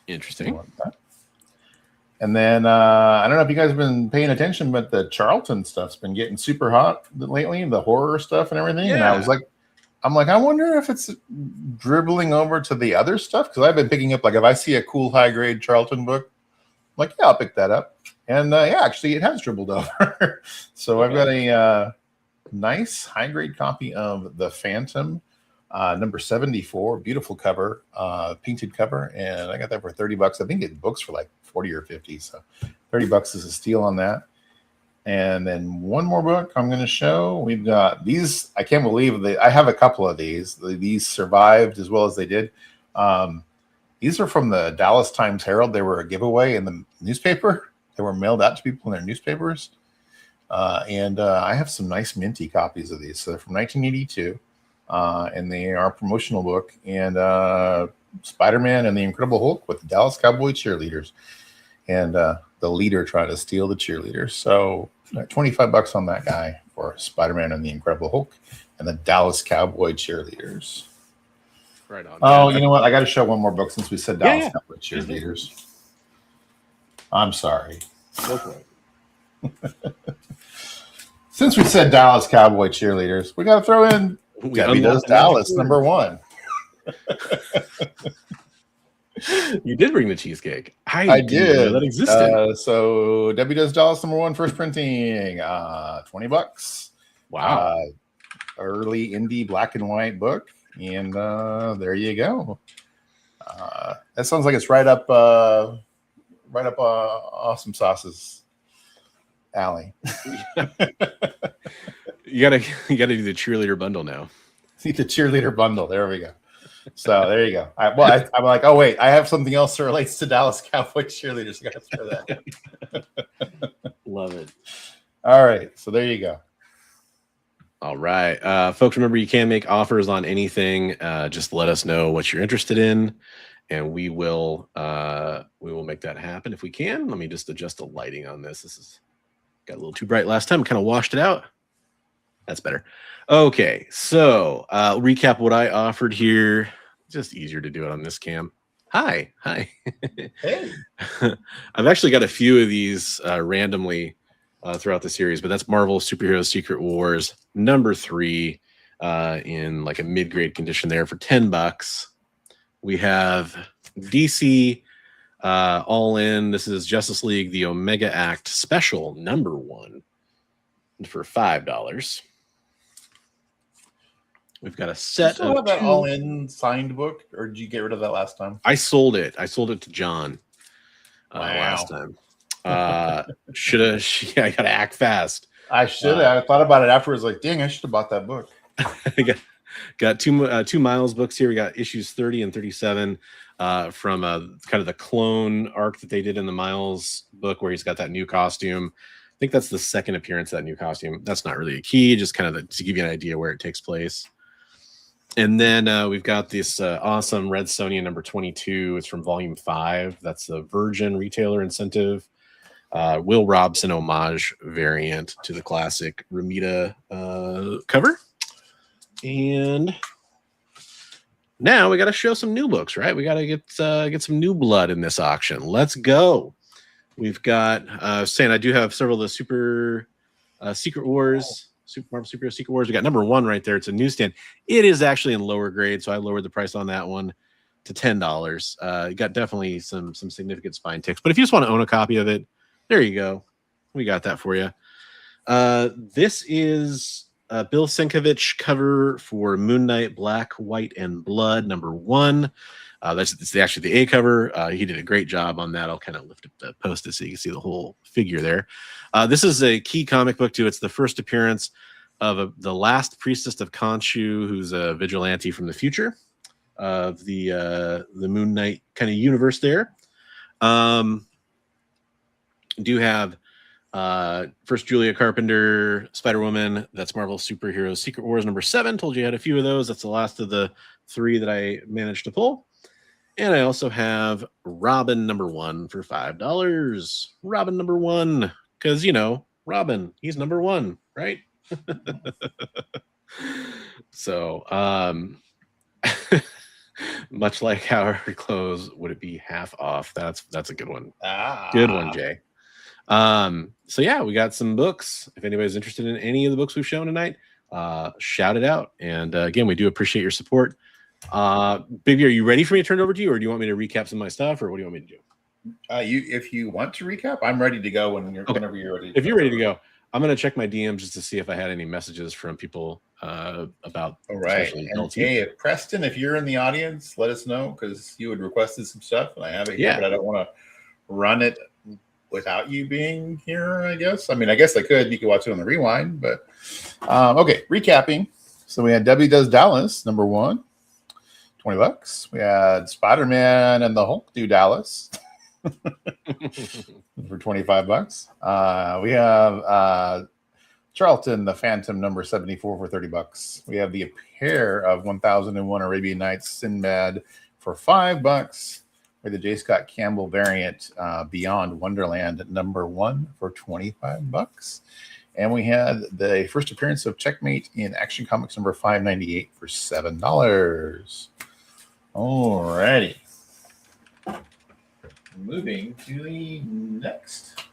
Interesting. And then I don't know if you guys have been paying attention, but the Charlton stuff's been getting super hot lately, the horror stuff and everything. Yeah. And I'm like, I wonder if it's dribbling over to the other stuff, because I've been picking up, like, if I see a cool high grade Charlton book, I'm like, yeah, I'll pick that up. And actually it has dribbled over. So I've got a nice high grade copy of The Phantom, number 74, beautiful cover, painted cover, and I got that for $30. I think it books for like 40 or 50, so $30 is a steal on that. And then one more book I'm going to show. We've got these. I can't believe I have a couple of these. These survived as well as they did. These are from the Dallas Times Herald. They were a giveaway in the newspaper. They were mailed out to people in their newspapers. And I have some nice minty copies of these. So they're from 1982. And they are a promotional book. And Spider-Man and the Incredible Hulk with the Dallas Cowboy cheerleaders. And the leader trying to steal the cheerleaders. So $25 on that guy for Spider-Man and the Incredible Hulk and the Dallas Cowboy cheerleaders. Right on. Oh, you know what? I got to show one more book since we said Dallas Cowboy cheerleaders. I'm sorry. Go for it. Since we said Dallas Cowboy cheerleaders, we got to throw in Debbie Does Dallas number 1. You did bring the cheesecake. I did. That existed. So Debbie Does Dallas number 1, first printing, $20. Wow. Early indie black and white book, and there you go. That sounds like it's right up Awesome Sauce's alley. You gotta do the cheerleader bundle now. See the cheerleader bundle. There we go. So there you go. I'm like, oh wait, I have something else that relates to Dallas Cowboy cheerleaders. I got to throw that. Love it. All right, so there you go. All right, folks. Remember, you can make offers on anything. Just let us know what you're interested in, and we will make that happen if we can. Let me just adjust the lighting on this. This is got a little too bright last time. Kind of washed it out. That's better. Okay, so recap what I offered here. Just easier to do it on this cam. Hi. Hey. I've actually got a few of these randomly throughout the series, but that's Marvel Superhero Secret Wars number 3 in like a mid-grade condition there for $10. We have DC All In. This is Justice League, the Omega Act Special number 1 for $5. We've got a set of that All In signed book, or did you get rid of that last time? I sold it. I sold it to John last time. I got to act fast. I should have. I thought about it afterwards. Like, dang, I should have bought that book. got two Miles books here. We got issues 30 and 37 from kind of the clone arc that they did in the Miles book, where he's got that new costume. I think that's the second appearance of that new costume. That's not really a key, just kind of to give you an idea where it takes place. And then we've got this awesome Red Sonja number 22. It's from volume 5. That's the Virgin retailer incentive. Will Robson homage variant to the classic Ramita cover. And now we got to show some new books, right? We got to get some new blood in this auction. Let's go. We've got saying I do have several of the Super Secret Wars, Super Marvel Superhero Secret Wars. We got number 1 right there. It's a newsstand. It is actually in lower grade, so I lowered the price on that one to $10. You got definitely some significant spine ticks, but if you just want to own a copy of it, there you go. We got that for you. This is Bill Sienkiewicz cover for Moon Knight Black, White, and Blood number 1. It's actually the A cover. He did a great job on that. I'll kind of lift up the post so you can see the whole figure there. This is a key comic book too. It's the first appearance of the last priestess of Khonshu, who's a vigilante from the future of the Moon Knight kind of universe there. Do have first Julia Carpenter Spider-Woman. That's Marvel Superhero Secret Wars number 7. Told you I had a few of those. That's the last of the 3 that I managed to pull. And I also have Robin number 1 for $5. Robin number 1, because Robin, he's number 1, right? So much like how our clothes, would it be half off? That's a good one. Good one, Jay. So yeah, we got some books. If anybody's interested in any of the books we've shown tonight, shout it out. And again, we do appreciate your support. Big B, are you ready for me to turn it over to you, or do you want me to recap some of my stuff, or what do you want me to do? If you want to recap, I'm ready to go whenever you're ready. If you're ready to go, I'm going to check my DMs just to see if I had any messages from people about. All right. And hey, Preston, if you're in the audience, let us know, because you had requested some stuff, and I have it here, but I don't want to run it without you being here, I guess. I mean, I guess I could. You could watch it on the rewind, but okay. Recapping. So we had Debbie Does Dallas, number 1, $20. We had Spider-Man and the Hulk do Dallas for $25. We have Charlton the Phantom number 74 for $30. We have the pair of 1001 Arabian Nights Sinbad for $5. We have the J. Scott Campbell variant Beyond Wonderland number 1 for $25. And we had the first appearance of Checkmate in Action Comics number 598 for $7. Alrighty. Moving to the next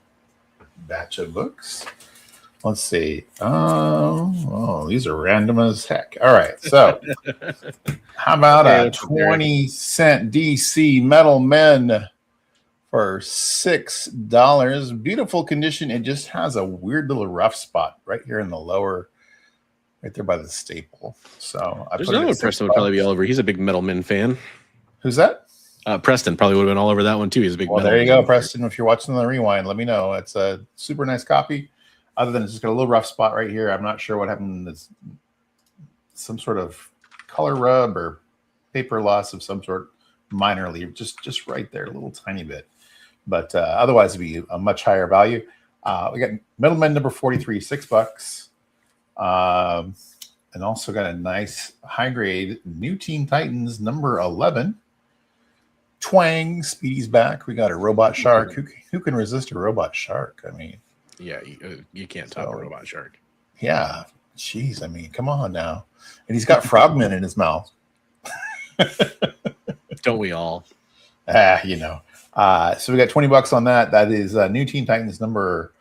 batch of books. Let's see. Oh, these are random as heck. All right. So how about a 20-cent DC Metal Men for $6? Beautiful condition. It just has a weird little rough spot right here in the lower, right there by the staple. So there's another one Preston would probably be all over. He's a big Metal Men fan. Who's that? Preston probably would have been all over that one too. He's a big. Well, there you go, Preston. If you're watching the rewind, let me know. It's a super nice copy. Other than it's just got a little rough spot right here. I'm not sure what happened. It's some sort of color rub or paper loss of some sort, minorly, just right there, a little tiny bit. But otherwise, it'd be a much higher value. We got Middleman number 43, $6. And also got a nice high grade New Teen Titans number 11. Twang, Speedy's back. We got a robot shark. Who can resist a robot shark? I mean, yeah, you can't top a robot shark. Yeah, jeez. I mean, come on now. And he's got frogmen in his mouth. Don't we all? So we got $20 on that. That is New Teen Titans number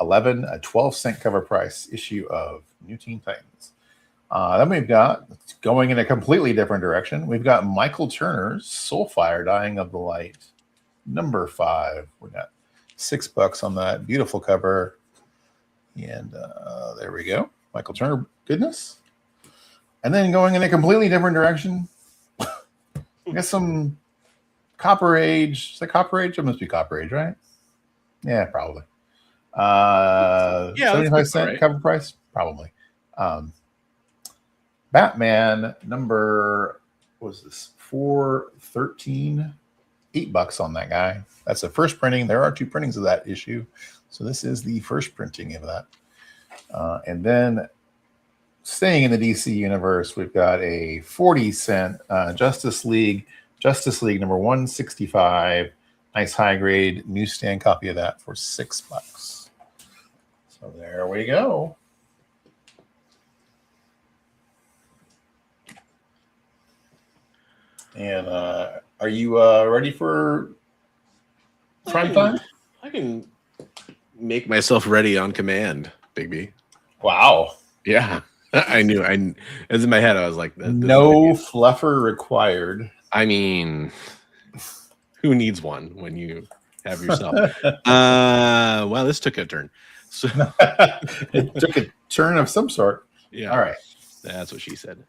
11, a 12-cent cover price issue of New Teen Titans. Then we've got, going in a completely different direction, we've got Michael Turner's Soulfire Dying of the Light number 5. We got $6 on that. Beautiful cover. And there we go. Michael Turner goodness. And then going in a completely different direction, we got some Copper Age. Is that Copper Age? It must be Copper Age, right? Yeah, probably. Yeah, 75-cent cover price, probably. Batman number, what was this, 413, $8 on that guy. That's the first printing. There are 2 printings of that issue, so this is the first printing of that. And then staying in the DC universe, we've got a 40-cent Justice League number 165, nice high grade newsstand copy of that for $6. So there we go. And are you ready for prime time? I can make myself ready on command, Bigby. Wow. Yeah, I knew. As in my head, I was like, no fluffer required. I mean, who needs one when you have yourself? Well, this took a turn. So it took a turn of some sort. Yeah. All right. That's what she said.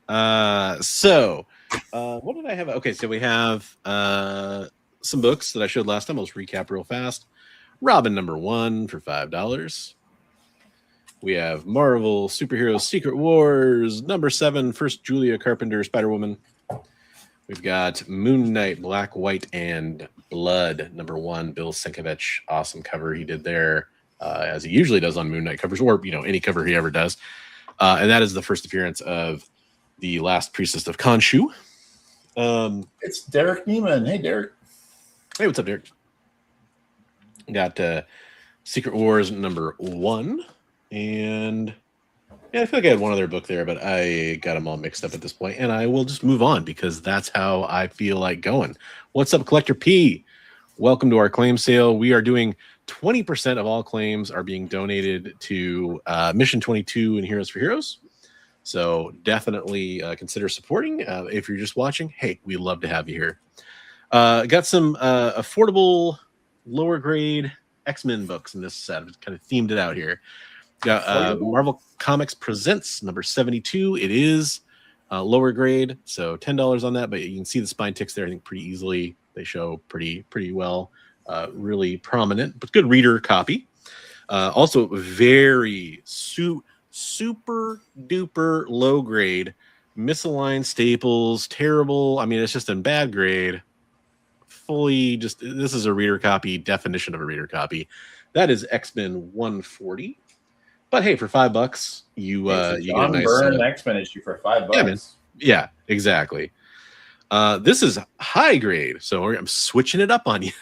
So what did I have? Okay, so we have some books that I showed last time. I'll just recap real fast. Robin #1 for $5. We have Marvel Superheroes Secret Wars #7, first Julia Carpenter Spider-Woman. We've got Moon Knight Black, White, and Blood #1, Bill Sienkiewicz. Awesome cover he did there, as he usually does on Moon Knight covers, or any cover he ever does. And that is the first appearance of the last priestess of Khonshu. It's Derek Neiman. Hey, Derek. Hey, what's up, Derek? Got Secret Wars #1. And yeah, I feel like I had one other book there, but I got them all mixed up at this point. And I will just move on because that's how I feel like going. What's up, Collector P? Welcome to our claim sale. We are doing 20% of all claims are being donated to Mission 22 and Heroes for Heroes. So definitely consider supporting. If you're just watching, hey, we'd love to have you here. Got some affordable, lower grade X-Men books in this set. I've kind of themed it out here. Got Marvel Comics Presents #72. It is lower grade, so $10 on that, but you can see the spine ticks there, I think, pretty easily. They show pretty well. Really prominent, but good reader copy. Also very super duper low grade, misaligned staples, terrible. I mean, it's just in bad grade. Fully just, this is a reader copy, definition of a reader copy. That is X-Men 140. But hey, for $5, you get a nice Byrne X-Men issue for $5. Yeah, man. Yeah, exactly. This is high grade, so I'm switching it up on you.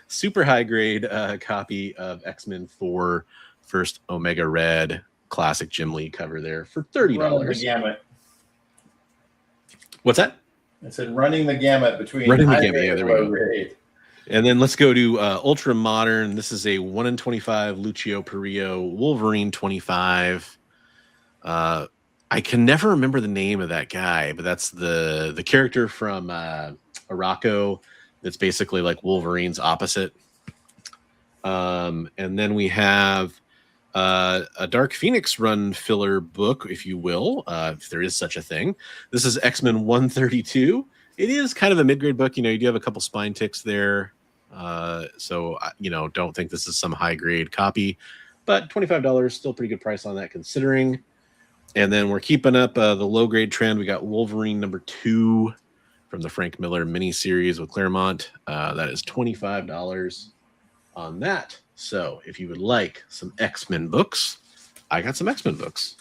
Super high grade copy of X-Men 4 first Omega Red classic Jim Lee cover there for $30. Running the gamut. What's that? I said running the gamut between running the high gamut. grade Yeah, there and we low go. grade. And then let's go to Ultra Modern. This is a 1/25 Lucio Perillo Wolverine 25. I can never remember the name of that guy, but that's the character from Araco that's basically like Wolverine's opposite. And then we have a Dark Phoenix run filler book, if you will, if there is such a thing. This is X-Men 132. It is kind of a mid-grade book. You do have a couple spine ticks there. So, don't think this is some high-grade copy. But $25, still pretty good price on that considering. And then we're keeping up the low-grade trend. We got Wolverine #2 from the Frank Miller miniseries with Claremont. That is $25 on that. So if you would like some X-Men books, I got some X-Men books.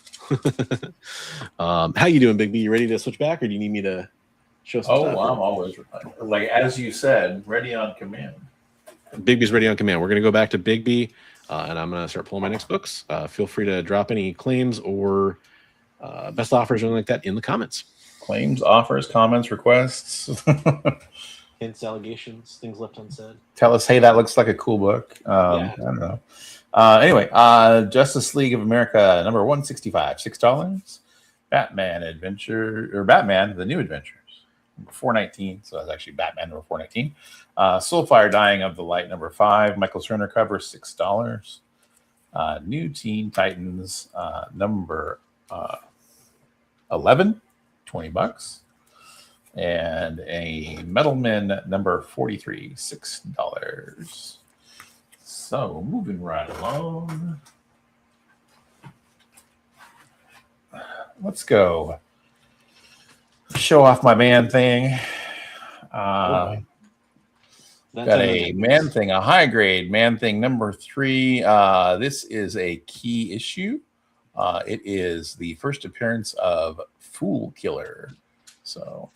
How you doing, Big B? You ready to switch back, or do you need me to show some stuff? I'm always like, as you said, ready on command. Big B's ready on command. We're going to go back to Big B, and I'm going to start pulling my next books. Feel free to drop any claims or best offers or anything like that in the comments. Claims, offers, comments, requests. Hints, allegations, things left unsaid. Tell us, hey, that looks like a cool book. I don't know. Anyway, Justice League of America #165, $6. Batman Adventure, or Batman, The New Adventures, #419. So that's actually Batman #419. Soulfire Dying of the Light #5, Michael Cerner cover, $6. New Teen Titans number 11, $20. And a Metal Men #43, $6. So moving right along. Let's go. Show off my man thing. Got a man thing, a high grade man thing number 3. This is a key issue. It is the first appearance of Fool Killer. So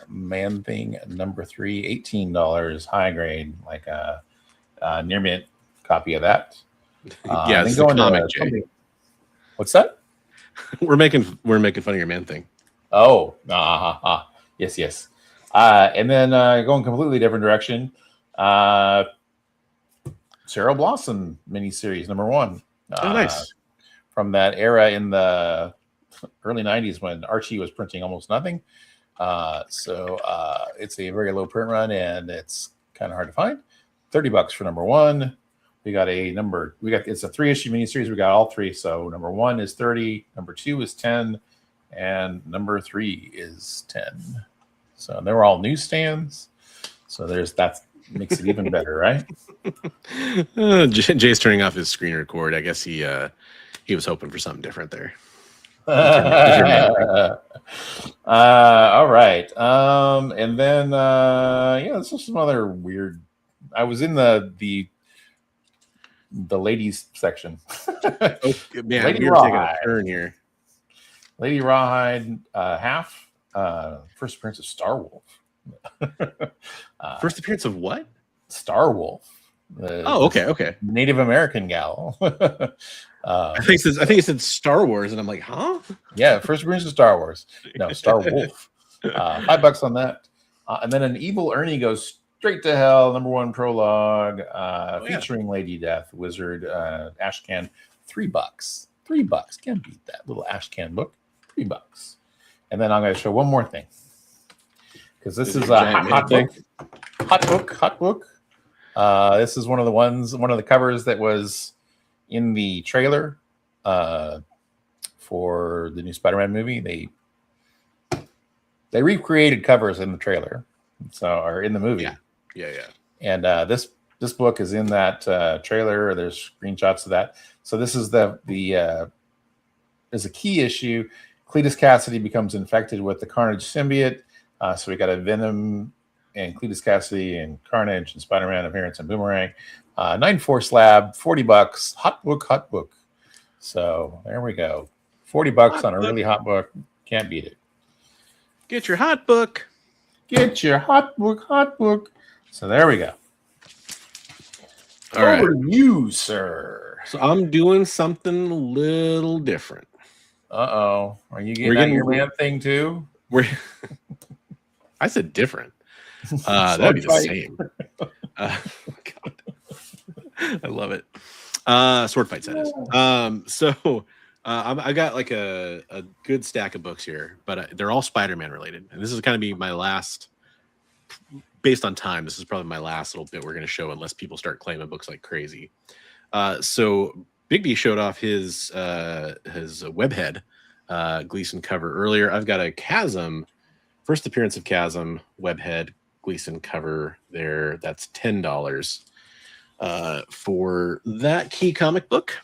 man thing number 3, $18, high grade, like a near mint copy of that. Yeah, it's going comic, Jay. What's that? We're making fun of your man thing. Oh, yes. And then going completely different direction. Sarah Blossom miniseries number 1. Oh, nice. From that era in the early 90s when Archie was printing almost nothing. So it's a very low print run and it's kind of hard to find. $30 for number 1. It's a 3-issue miniseries. We got all 3. So number 1 is 30, number 2 is 10, and number 3 is 10. So they were all newsstands. So that makes it even better, right? Jay's turning off his screen record. I guess he was hoping for something different there. All right. And then this is some other weird. I was in the ladies section. Oh man, Lady we're taking a turn here. Lady Rawhide, half. First appearance of Star Wolf. First appearance of what? Star Wolf. Okay. Native American gal. I think it said Star Wars, and I'm like, huh? Yeah, first appearance of Star Wars. No, Star Wolf. $5 on that. And then an evil Ernie goes straight to hell. Number 1 prologue, featuring Lady Death, Wizard, Ashcan. $3. $3. Can't beat that little Ashcan book. $3. And then I'm going to show one more thing, because this is a hot book. This is one of the covers that was in the trailer for the new Spider-Man movie. They recreated covers in the trailer, or in the movie. Yeah. And this book is in that trailer. There's screenshots of that. So this is there's a key issue. Cletus Cassidy becomes infected with the Carnage symbiote. So we got a Venom and Cletus Cassidy and Carnage and Spider-Man appearance and Boomerang. 9.4 slab, $40. Hot book. So there we go. $40 on a really hot book. Can't beat it. Get your hot book. Get your hot book. So there we go. All right. Over to you, sir. So I'm doing something a little different. Uh-oh. Are you getting your man thing too? I said different. That'd be the same. God. I love it. Sword fights, that is. I got like a good stack of books here, but they're all Spider-Man related. And this is kind of be my last, based on time, this is probably my last little bit we're going to show unless people start claiming books like crazy. So Big B showed off his Webhead Gleason cover earlier. I've got a Chasm, first appearance of Chasm, Webhead Gleason cover there. That's $10 for that key comic book.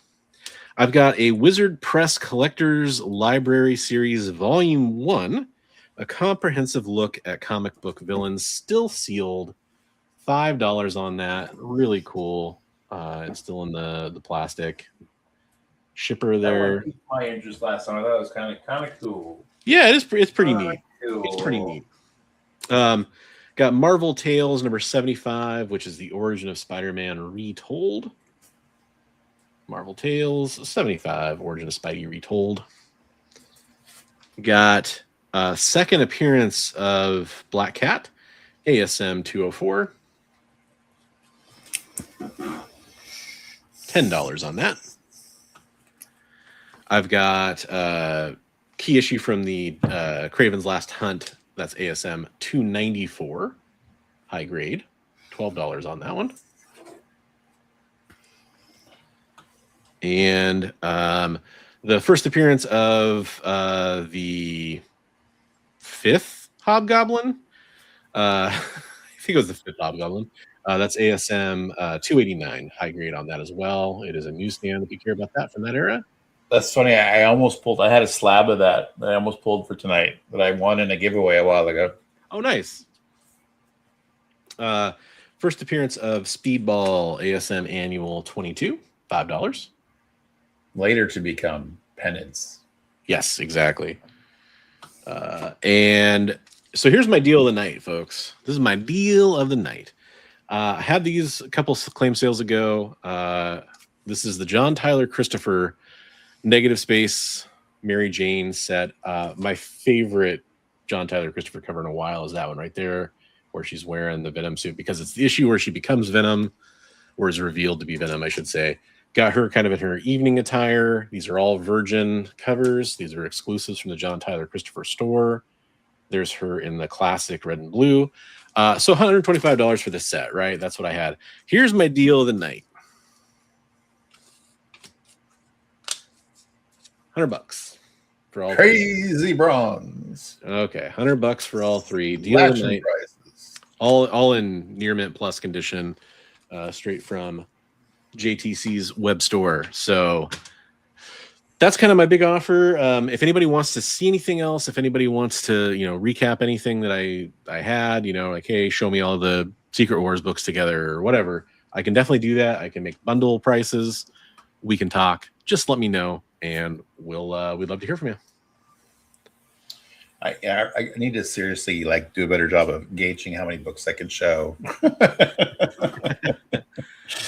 I've got a Wizard Press Collectors Library Series Volume 1, a comprehensive look at comic book villains, still sealed. $5 on that. Really cool. It's still in the plastic. Shipper there. That my interest last time. I thought it was kind of cool. Yeah, it's pretty neat. Cool. It's pretty neat. Got Marvel Tales number 75, which is the origin of Spider-Man retold. Marvel Tales 75, origin of Spidey retold. Got second appearance of Black Cat, ASM 204. $10 on that. I've got key issue from the Kraven's Last Hunt. That's ASM 294, high grade. $12 on that one. And the first appearance of the fifth Hobgoblin. I think it was the fifth Hobgoblin. That's ASM 289, high grade on that as well. It is a newsstand if you care about that from that era. That's funny. I almost pulled. I had a slab of that I almost pulled for tonight that I won in a giveaway a while ago. Oh, nice. First appearance of Speedball ASM Annual 22, $5. Later to become Penance. Yes, exactly. And so here's my deal of the night, folks. This is my deal of the night. I had these a couple claim sales ago. This is the John Tyler Christopher Negative Space Mary Jane set. My favorite John Tyler Christopher cover in a while is that one right there, where she's wearing the Venom suit, because it's the issue where she becomes Venom, or is revealed to be Venom, I should say. Got her kind of in her evening attire. These are all Virgin covers. These are exclusives from the John Tyler Christopher store. There's her in the classic red and blue. So $125 for this set, right? That's what I had. Here's my deal of the night. $100 for all Crazy three. Bronze. Okay, $100 for all three. Deal of the night. Prices. All in near mint plus condition, straight from JTC's web store. So that's kind of my big offer. If anybody wants to see anything else, if anybody wants to, recap anything that I had, like, hey, show me all the Secret Wars books together or whatever, I can definitely do that. I can make bundle prices. We can talk. Just let me know, and we'd love to hear from you. I need to seriously do a better job of gauging how many books I can show.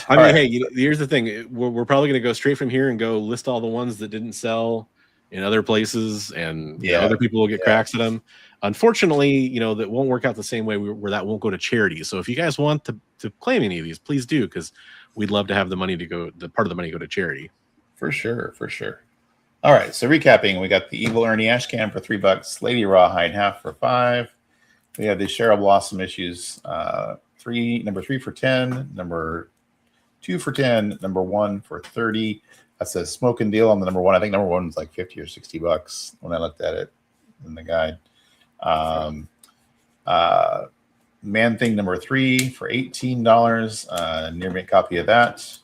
I mean, hey, here's the thing. We're probably going to go straight from here and go list all the ones that didn't sell in other places, and other people will get cracks at them. Unfortunately, that won't work out the same way, where that won't go to charity. So if you guys want to claim any of these, please do, because we'd love to have the part of the money go to charity. For sure. All right, so recapping, we got the Evil Ernie Ashcan for $3, Lady Rawhide half for $5. We have the Cheryl Blossom issues, number 3 for $10, number 2 for $10, number 1 for $30. That's a smoking deal on the number 1. I think number 1 was like $50 or $60 when I looked at it in the guide. Man Thing number 3 for $18, near mint copy of that.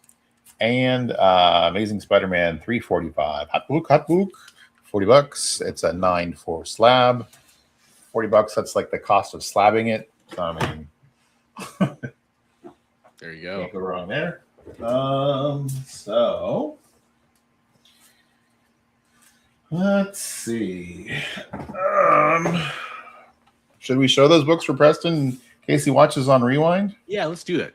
And Amazing Spider-Man 345. Hot book, $40. It's a 9.4 slab. $40. That's like the cost of slabbing it. I mean, there you go. Can't go wrong there. So let's see. Should we show those books for Preston in case he watches on Rewind? Yeah, let's do that.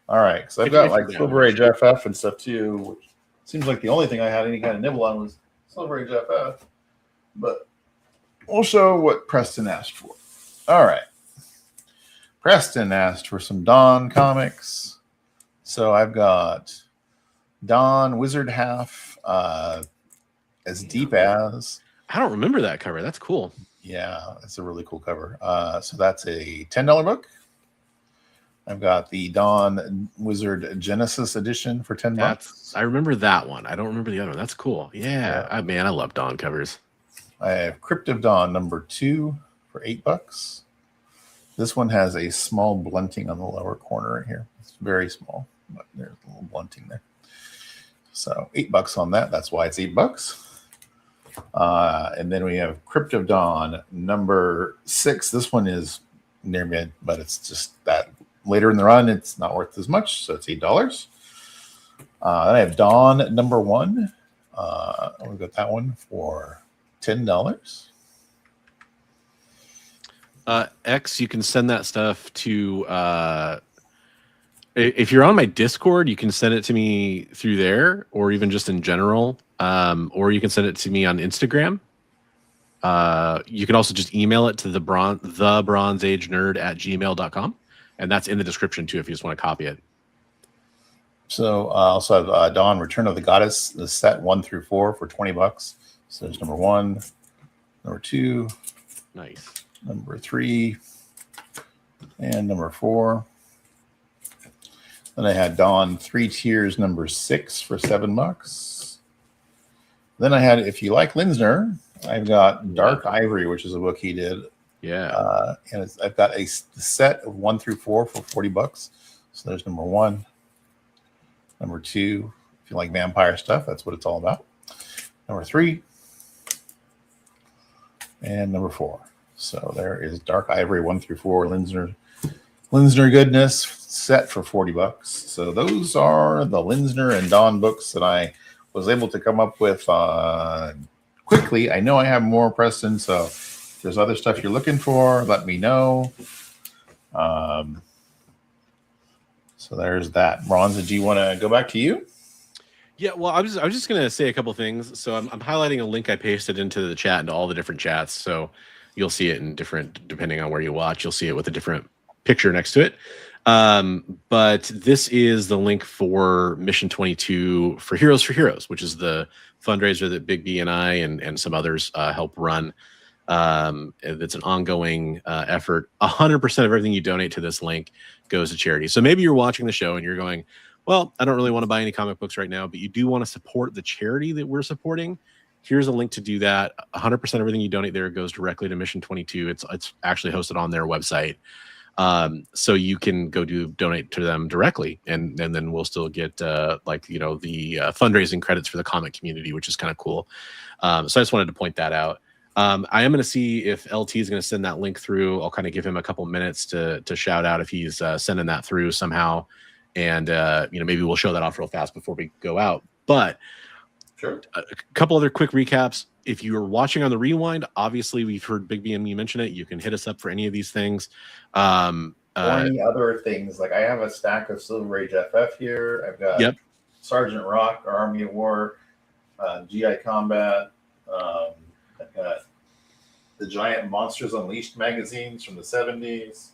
All right, because I've got Silver Age FF and stuff too, which seems like the only thing I had any kind of nibble on was Silver Age FF. But we'll show what Preston asked for. All right. Preston asked for some Dawn comics. So I've got Dawn Wizard half, As Deep As. I don't remember that cover. That's cool. Yeah, that's a really cool cover. So that's a $10 book. I've got the Dawn Wizard Genesis edition for $10. I remember that one. I don't remember the other one. That's cool. Yeah. I love Dawn covers. I have Crypt of Dawn number 2 for $8. This one has a small blunting on the lower corner right here. It's very small, but there's a little blunting there. So $8 on that. That's why it's $8. And then we have Crypt of Dawn number 6. This one is near mid, but it's just that later in the run, it's not worth as much, so it's $8. Then I have Dawn number 1. We got that one for $10. X, you can send that stuff to if you're on my Discord, you can send it to me through there, or even just in general, or you can send it to me on Instagram. You can also just email it to thebronzeagenerd@gmail.com, and that's in the description too if you just want to copy it. So I also have Dawn Return of the Goddess, the set 1 through 4 for $20. So there's number 1, number 2, nice, number 3, and number 4. Then I had Dawn 3 Tiers number 6 for $7. Then I had, if you like Linsner, I've got Dark Ivory, which is a book he did. Yeah. And I've got a set of 1 through 4 for $40. So there's number 1. Number 2, if you like vampire stuff, that's what it's all about. Number 3. And number 4. So there is Dark Ivory 1 through 4, Linsner goodness, set for $40. So those are the Linsner and Dawn books that I was able to come up with quickly. I know I have more, Preston, so if there's other stuff you're looking for, let me know. So there's that. Bronze, do you want to go back to you? Yeah, well, I was just gonna say a couple things. So I'm highlighting a link I pasted into the chat, into all the different chats. So you'll see it in different, depending on where you watch, you'll see it with a different picture next to it. But this is the link for Mission 22 for Heroes, which is the fundraiser that Big B and I and some others help run. It's an ongoing effort. 100% of everything you donate to this link goes to charity. So maybe you're watching the show and you're going, well, I don't really want to buy any comic books right now, but you do want to support the charity that we're supporting. Here's a link to do that. 100% of everything you donate there goes directly to Mission 22. It's actually hosted on their website. So you can go donate to them directly, and then we'll still get the fundraising credits for the comic community, which is kind of cool. So I just wanted to point that out. I am going to see if LT is going to send that link through. I'll kind of give him a couple minutes to shout out if he's sending that through somehow. And, maybe we'll show that off real fast before we go out. But sure. A couple other quick recaps. If you're watching on the rewind, obviously we've heard Big B and me mention it. You can hit us up for any of these things. Or any other things. Like I have a stack of Silver Age FF here. I've got Sergeant Rock, Army of War, GI Combat. I've got the Giant Monsters Unleashed magazines from the 70s.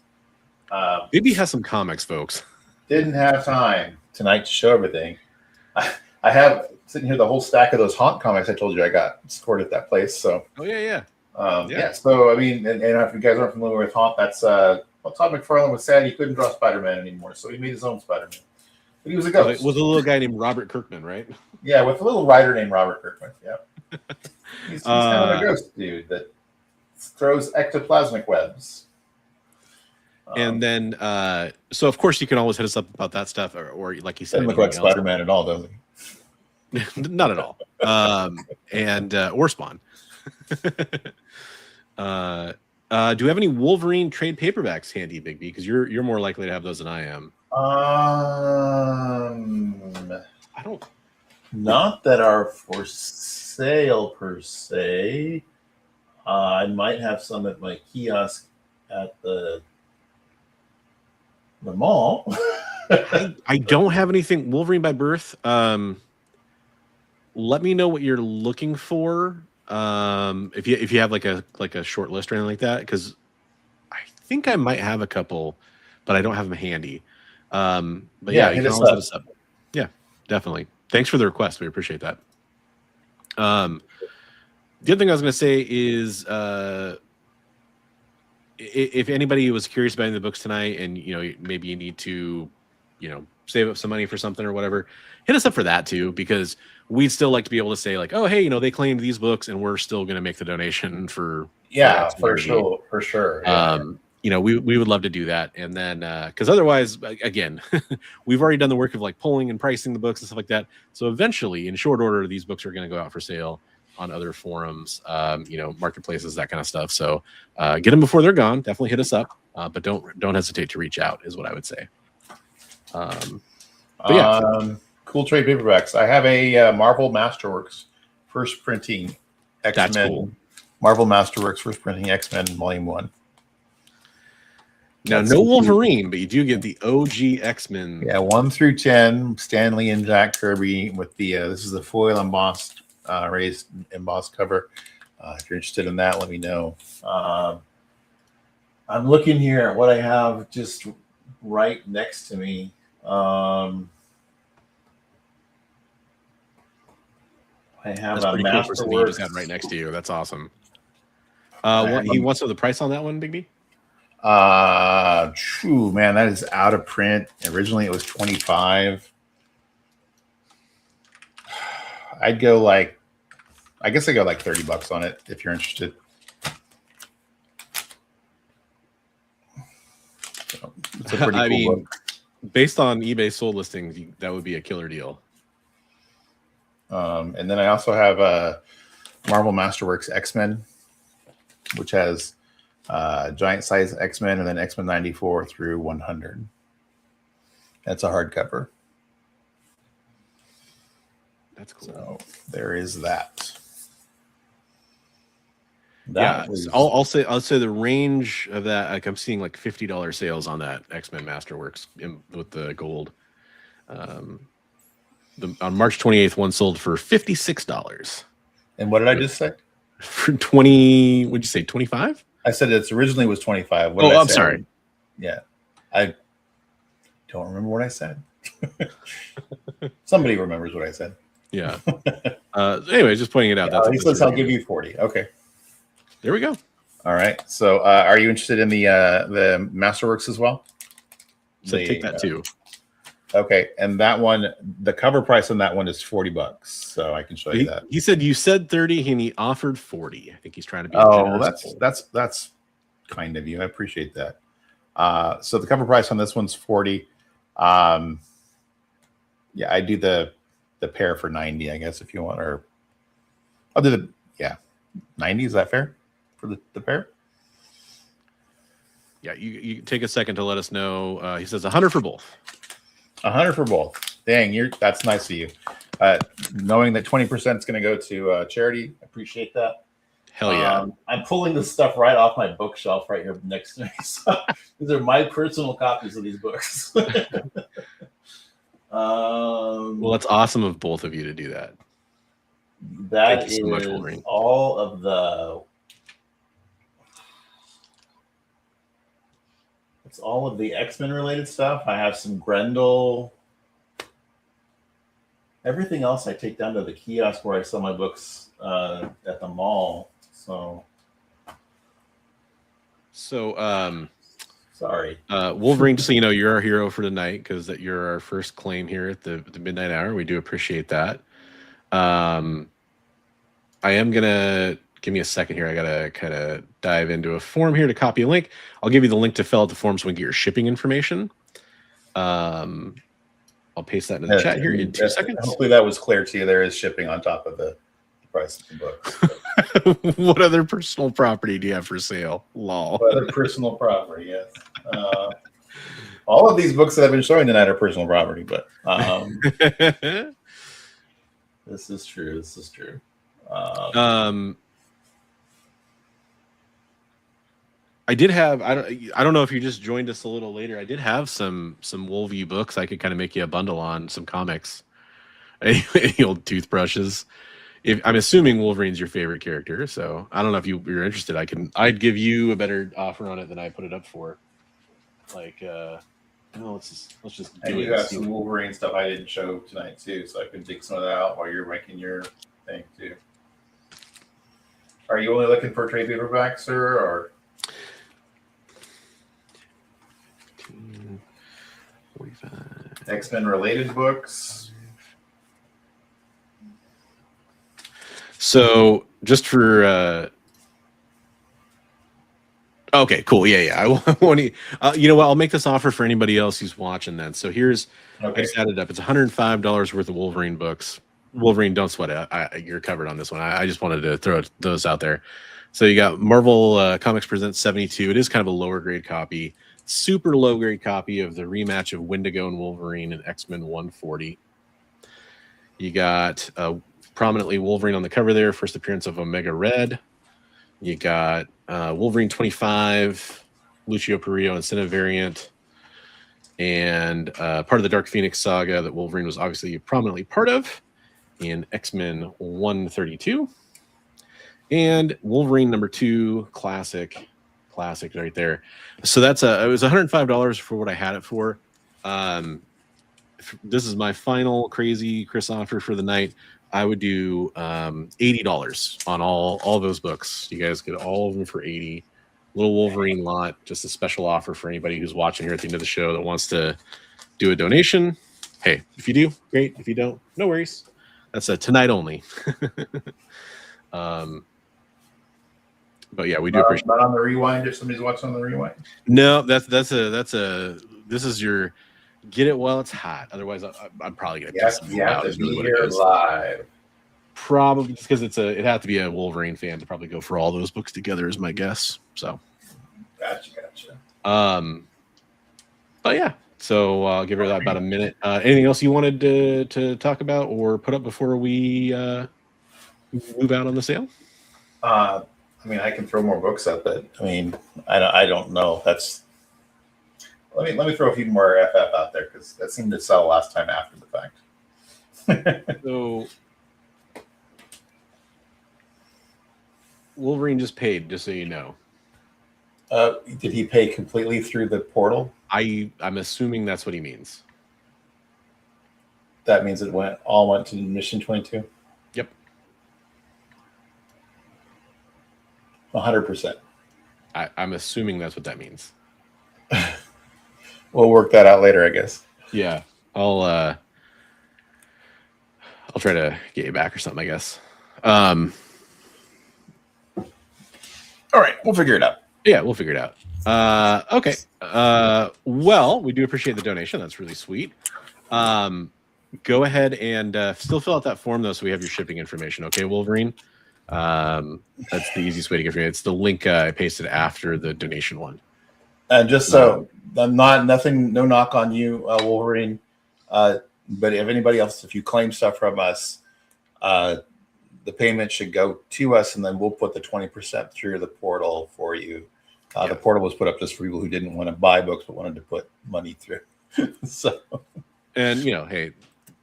Big B has some comics, folks. Didn't have time tonight to show everything. I have sitting here the whole stack of those Haunt comics I told you I got scored at that place. So yeah. So I mean, and if you guys aren't familiar with Haunt, that's Todd McFarlane was sad he couldn't draw Spider-Man anymore, so he made his own Spider-Man. But he was a ghost. It was a little guy named Robert Kirkman, right? Yeah, with a little writer named Robert Kirkman. Yeah, he's kind of a ghost dude that throws ectoplasmic webs. And then, so of course you can always hit us up about that stuff, or like you said, doesn't look like Spider-Man at all, does he? Not at all. Or Spawn. Do we have any Wolverine trade paperbacks handy, Big B? Because you're more likely to have those than I am. I don't. Not that are for sale per se. I might have some at my kiosk at the mall. I don't have anything Wolverine by Birth. Let me know what you're looking for. If you have like a short list or anything like that, because I think I might have a couple, but I don't have them handy. But yeah, you can always hit us up. Yeah, definitely. Thanks for the request. We appreciate that. The other thing I was going to say is, if anybody was curious about any of the books tonight, and maybe you need to, save up some money for something or whatever, hit us up for that too, because we'd still like to be able to say like, oh hey, they claimed these books, and we're still going to make the donation for for sure. Yeah. We would love to do that, and then because otherwise, again, we've already done the work of like pulling and pricing the books and stuff like that. So eventually, in short order, these books are going to go out for sale on other forums, marketplaces, that kind of stuff. So get them before they're gone. Definitely hit us up, but don't hesitate to reach out, is what I would say. Cool trade paperbacks. I have a Marvel Masterworks first printing X-Men. That's cool. Marvel Masterworks first printing X-Men Volume 1. Now, no Wolverine, but you do get the OG X-Men. Yeah, 1 through 10, Stan Lee and Jack Kirby with the this is the foil embossed, raised embossed cover. If you're interested in that, let me know. I'm looking here at what I have just right next to me. I have That's a pretty cool for something you just Masterworks. got right next to you. That's awesome. He wants to know the price on that one, Big B? Man, that is out of print. Originally it was 25. I guess I go like $30 on it if you're interested. So, it's a pretty cool book. Based on eBay sold listings, that would be a killer deal. And then I also have Marvel Masterworks X-Men, which has giant size X-Men and then X-Men 94 through 100. That's a hardcover. That's cool. So there is that. Yeah, I'll say the range of that, like I'm seeing like $50 sales on that X-Men Masterworks with the gold. On March 28th, one sold for $56. And what did I just say? For 20, what'd you say, 25? I said it originally was 25. What Oh, did I I'm say? sorry. Yeah. I don't remember what I said. Somebody remembers what I said. Yeah. Anyway, just pointing it out. He says I'll give you 40. Okay. There we go. All right. So are you interested in the Masterworks as well? So take that too. Okay. And that one, the cover price on that one is $40. So I can show you that. He said you said 30 and he offered 40. I think he's trying to be that's kind of you. I appreciate that. So the cover price on this one's 40. Yeah, I do the pair for 90, I guess, if you want, or I'll do 90. Is that fair for the pair? Yeah, you take a second to let us know. He says 100 for both. 100 for both. Dang, that's nice of you. Knowing that 20% is going to go to charity, I appreciate that. Hell yeah. I'm pulling this stuff right off my bookshelf right here next to me. So these are my personal copies of these books. Well, that's awesome of both of you to do that. That is all of it's all of the X-Men related stuff. I have some Grendel. Everything else I take down to the kiosk where I sell my books at the mall. So sorry. Wolverine, just so you know, you're our hero for tonight because that you're our first claim here at the midnight hour. We do appreciate that. I am gonna give me a second here. I gotta kind of dive into a form here to copy a link. I'll give you the link to fill out the form so we can get your shipping information. I'll paste that in the chat here in 2 seconds. Hopefully that was clear to you. There is shipping on top of the price of the books. What other personal property do you have for sale? Lol. What other personal property? Yes. All of these books that I've been showing tonight are personal property, but this is true. This is true. I did have, I don't know if you just joined us a little later. I did have some Wolvie books I could kind of make you a bundle on, some comics, any old toothbrushes. I'm assuming Wolverine's your favorite character, so I don't know if you're interested. I'd give you a better offer on it than I put it up for. Like, let's just do it. You got some Wolverine stuff I didn't show tonight too, so I can dig some of that out while you're making your thing too. Are you only looking for trade paperbacks, sir, or? 45. X-Men related books. So just for okay, cool. Yeah. I want to. You know what? I'll make this offer for anybody else who's watching then. So here's I just added up. It's $105 worth of Wolverine books. Wolverine, don't sweat it. You're covered on this one. I just wanted to throw those out there. So you got Marvel Comics Presents 72. It is kind of a lower grade copy. Super low grade copy of the rematch of Wendigo and Wolverine and X-Men 140. You got prominently Wolverine on the cover there, first appearance of Omega Red. You got Wolverine 25, Lucio Perillo and Cinna variant, and part of the Dark Phoenix saga that Wolverine was obviously prominently part of in X-Men 132. And Wolverine #2 classic right there. So that's it was $105 for what I had it for. This is my final crazy Chris offer for the night. I would do $80 on all those books. You guys get all of them for $80. Little Wolverine lot, just a special offer for anybody who's watching here at the end of the show that wants to do a donation. Hey, if you do, great. If you don't, no worries. That's a tonight only. But yeah, we do appreciate. Not on the rewind if somebody's watching on the rewind. No, this is your Get it while it's hot. Otherwise, I'm probably gonna piss You someone have out. to Is really be what here it is. live. Probably just because it has to be a Wolverine fan to probably go for all those books together, is my guess. So, Gotcha. But yeah, so I'll give her about a minute. Anything else you wanted to talk about or put up before we move out on the sale? I mean, I can throw more books up, but I mean, I don't know. Let me throw a few more FF out there because that seemed to sell last time after the fact. So Wolverine just paid, just so you know. Did he pay completely through the portal? I'm assuming that's what he means. That means it all went to Mission 22? Yep. 100%. I'm assuming that's what that means. We'll work that out later, I guess. Yeah. I'll try to get you back or something, I guess. All right, we'll figure it out. Yeah, we'll figure it out. Okay. Well, we do appreciate the donation. That's really sweet. Go ahead and still fill out that form, though, so we have your shipping information. Okay, Wolverine? That's the easiest way to get it. It's the link I pasted after the donation one. And just so I'm no knock on you, Wolverine. But if anybody else, if you claim stuff from us, the payment should go to us, and then we'll put the 20% through the portal for you. The portal was put up just for people who didn't want to buy books but wanted to put money through. So, and hey,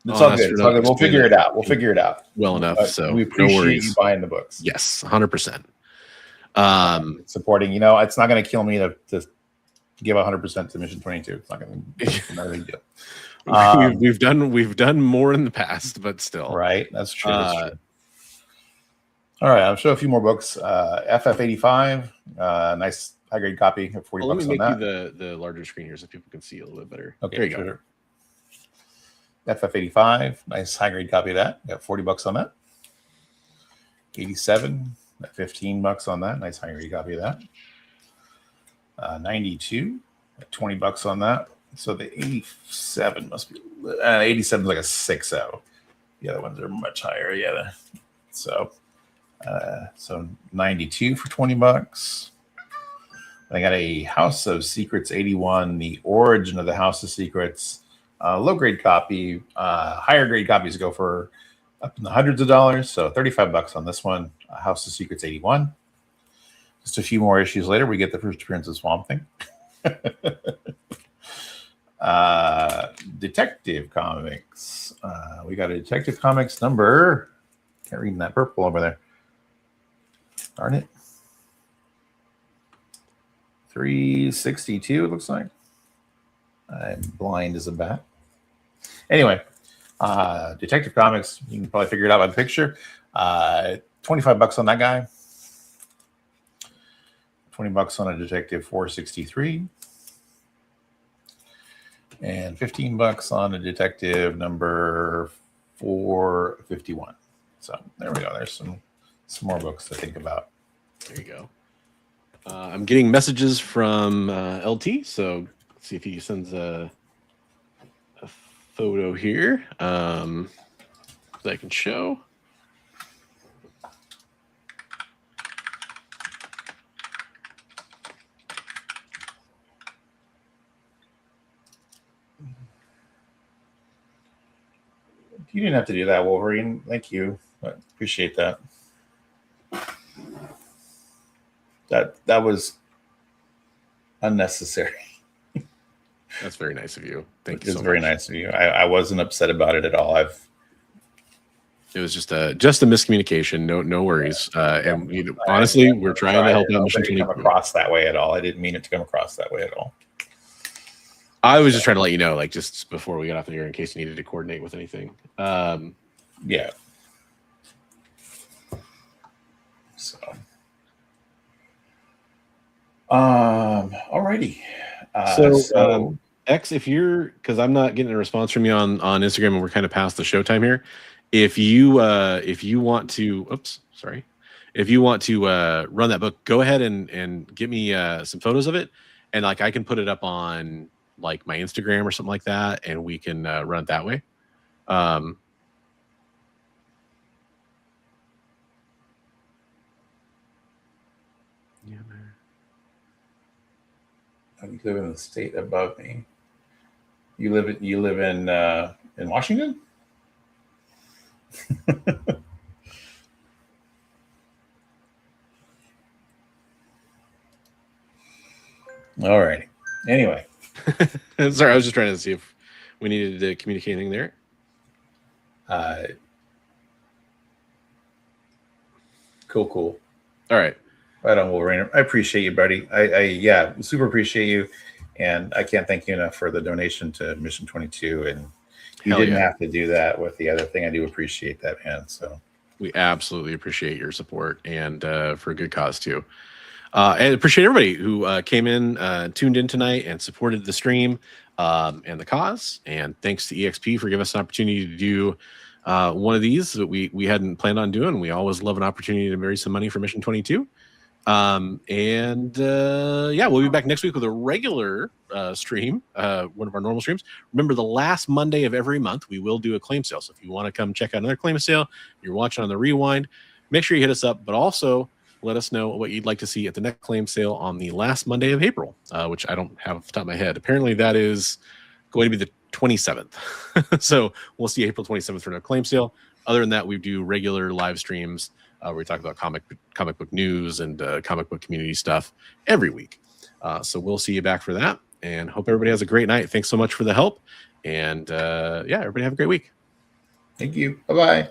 it's all good. We'll figure it out. We'll figure it out well enough. So we appreciate you buying the books. Yes, 100%. Supporting. It's not going to kill me to give 100% to Mission 22. It's not going to not a big deal. We've done more in the past, but still. Right. That's true. All right. I'll show a few more books. FF85, nice high grade copy of 40 bucks on that. Let me make you the larger screen here so people can see a little bit better. Okay. There you go. FF85, nice high grade copy of that. Got 40 bucks on that. 87, 15 bucks on that. Nice high grade copy of that. 92, 20 bucks on that. So the 87 must be 87 is like a 6.0. The other ones are much higher. Yeah. So 92 for 20 bucks. I got a House of Secrets 81, the origin of the House of Secrets. Low grade copy. Higher grade copies go for up in the hundreds of dollars. So 35 bucks on this one. House of Secrets 81. Just a few more issues later, we get the first appearance of Swamp Thing. Detective Comics. We got a Detective Comics number. Can't read that purple over there. Darn it. 362, it looks like. I'm blind as a bat. Anyway, Detective Comics, you can probably figure it out by the picture. 25 bucks on that guy. 20 bucks on a Detective 463. And 15 bucks on a Detective number 451. So there we go. There's some more books to think about. There you go. I'm getting messages from LT, so let's see if he sends a photo here that I can show. You didn't have to do that, Wolverine. Thank you. I appreciate that. That was unnecessary. That's very nice of you. Thank you. It's very nice of you. I wasn't upset about it at all. It was just a miscommunication. No worries. And honestly, we're trying to help out Mission 22. Come across that way at all. I didn't mean it to come across that way at all. I was just trying to let you know, like, just before we got off the air, in case you needed to coordinate with anything. Yeah. So, alrighty. So X, if you're, because I'm not getting a response from you on Instagram, and we're kind of past the showtime here. If you want to, if you want to run that book, go ahead and get me some photos of it, and like I can put it up on like my Instagram or something like that, and we can run it that way. You live in the state above me. You live in Washington? All right. Anyway. Sorry, I was just trying to see if we needed to communicate anything there. Cool. All right. Right on, Wolverine. I appreciate you, buddy. I super appreciate you. And I can't thank you enough for the donation to Mission 22. And you didn't have to do that with the other thing. I do appreciate that, man. So we absolutely appreciate your support, and for a good cause too. And appreciate everybody who came in, tuned in tonight, and supported the stream and the cause. And thanks to EXP for giving us an opportunity to do one of these that we hadn't planned on doing. We always love an opportunity to raise some money for Mission 22. Yeah, we'll be back next week with a regular stream, one of our normal streams. Remember, the last Monday of every month, we will do a claim sale. So if you want to come check out another claim sale, you're watching on the rewind, make sure you hit us up, but also let us know what you'd like to see at the next claim sale on the last Monday of April, which I don't have off the top of my head. Apparently that is going to be the 27th. So we'll see April 27th for another claim sale. Other than that, we do regular live streams where we talk about comic book news and comic book community stuff every week. So we'll see you back for that, and hope everybody has a great night. Thanks so much for the help, and yeah, everybody have a great week. Thank you. Bye-bye.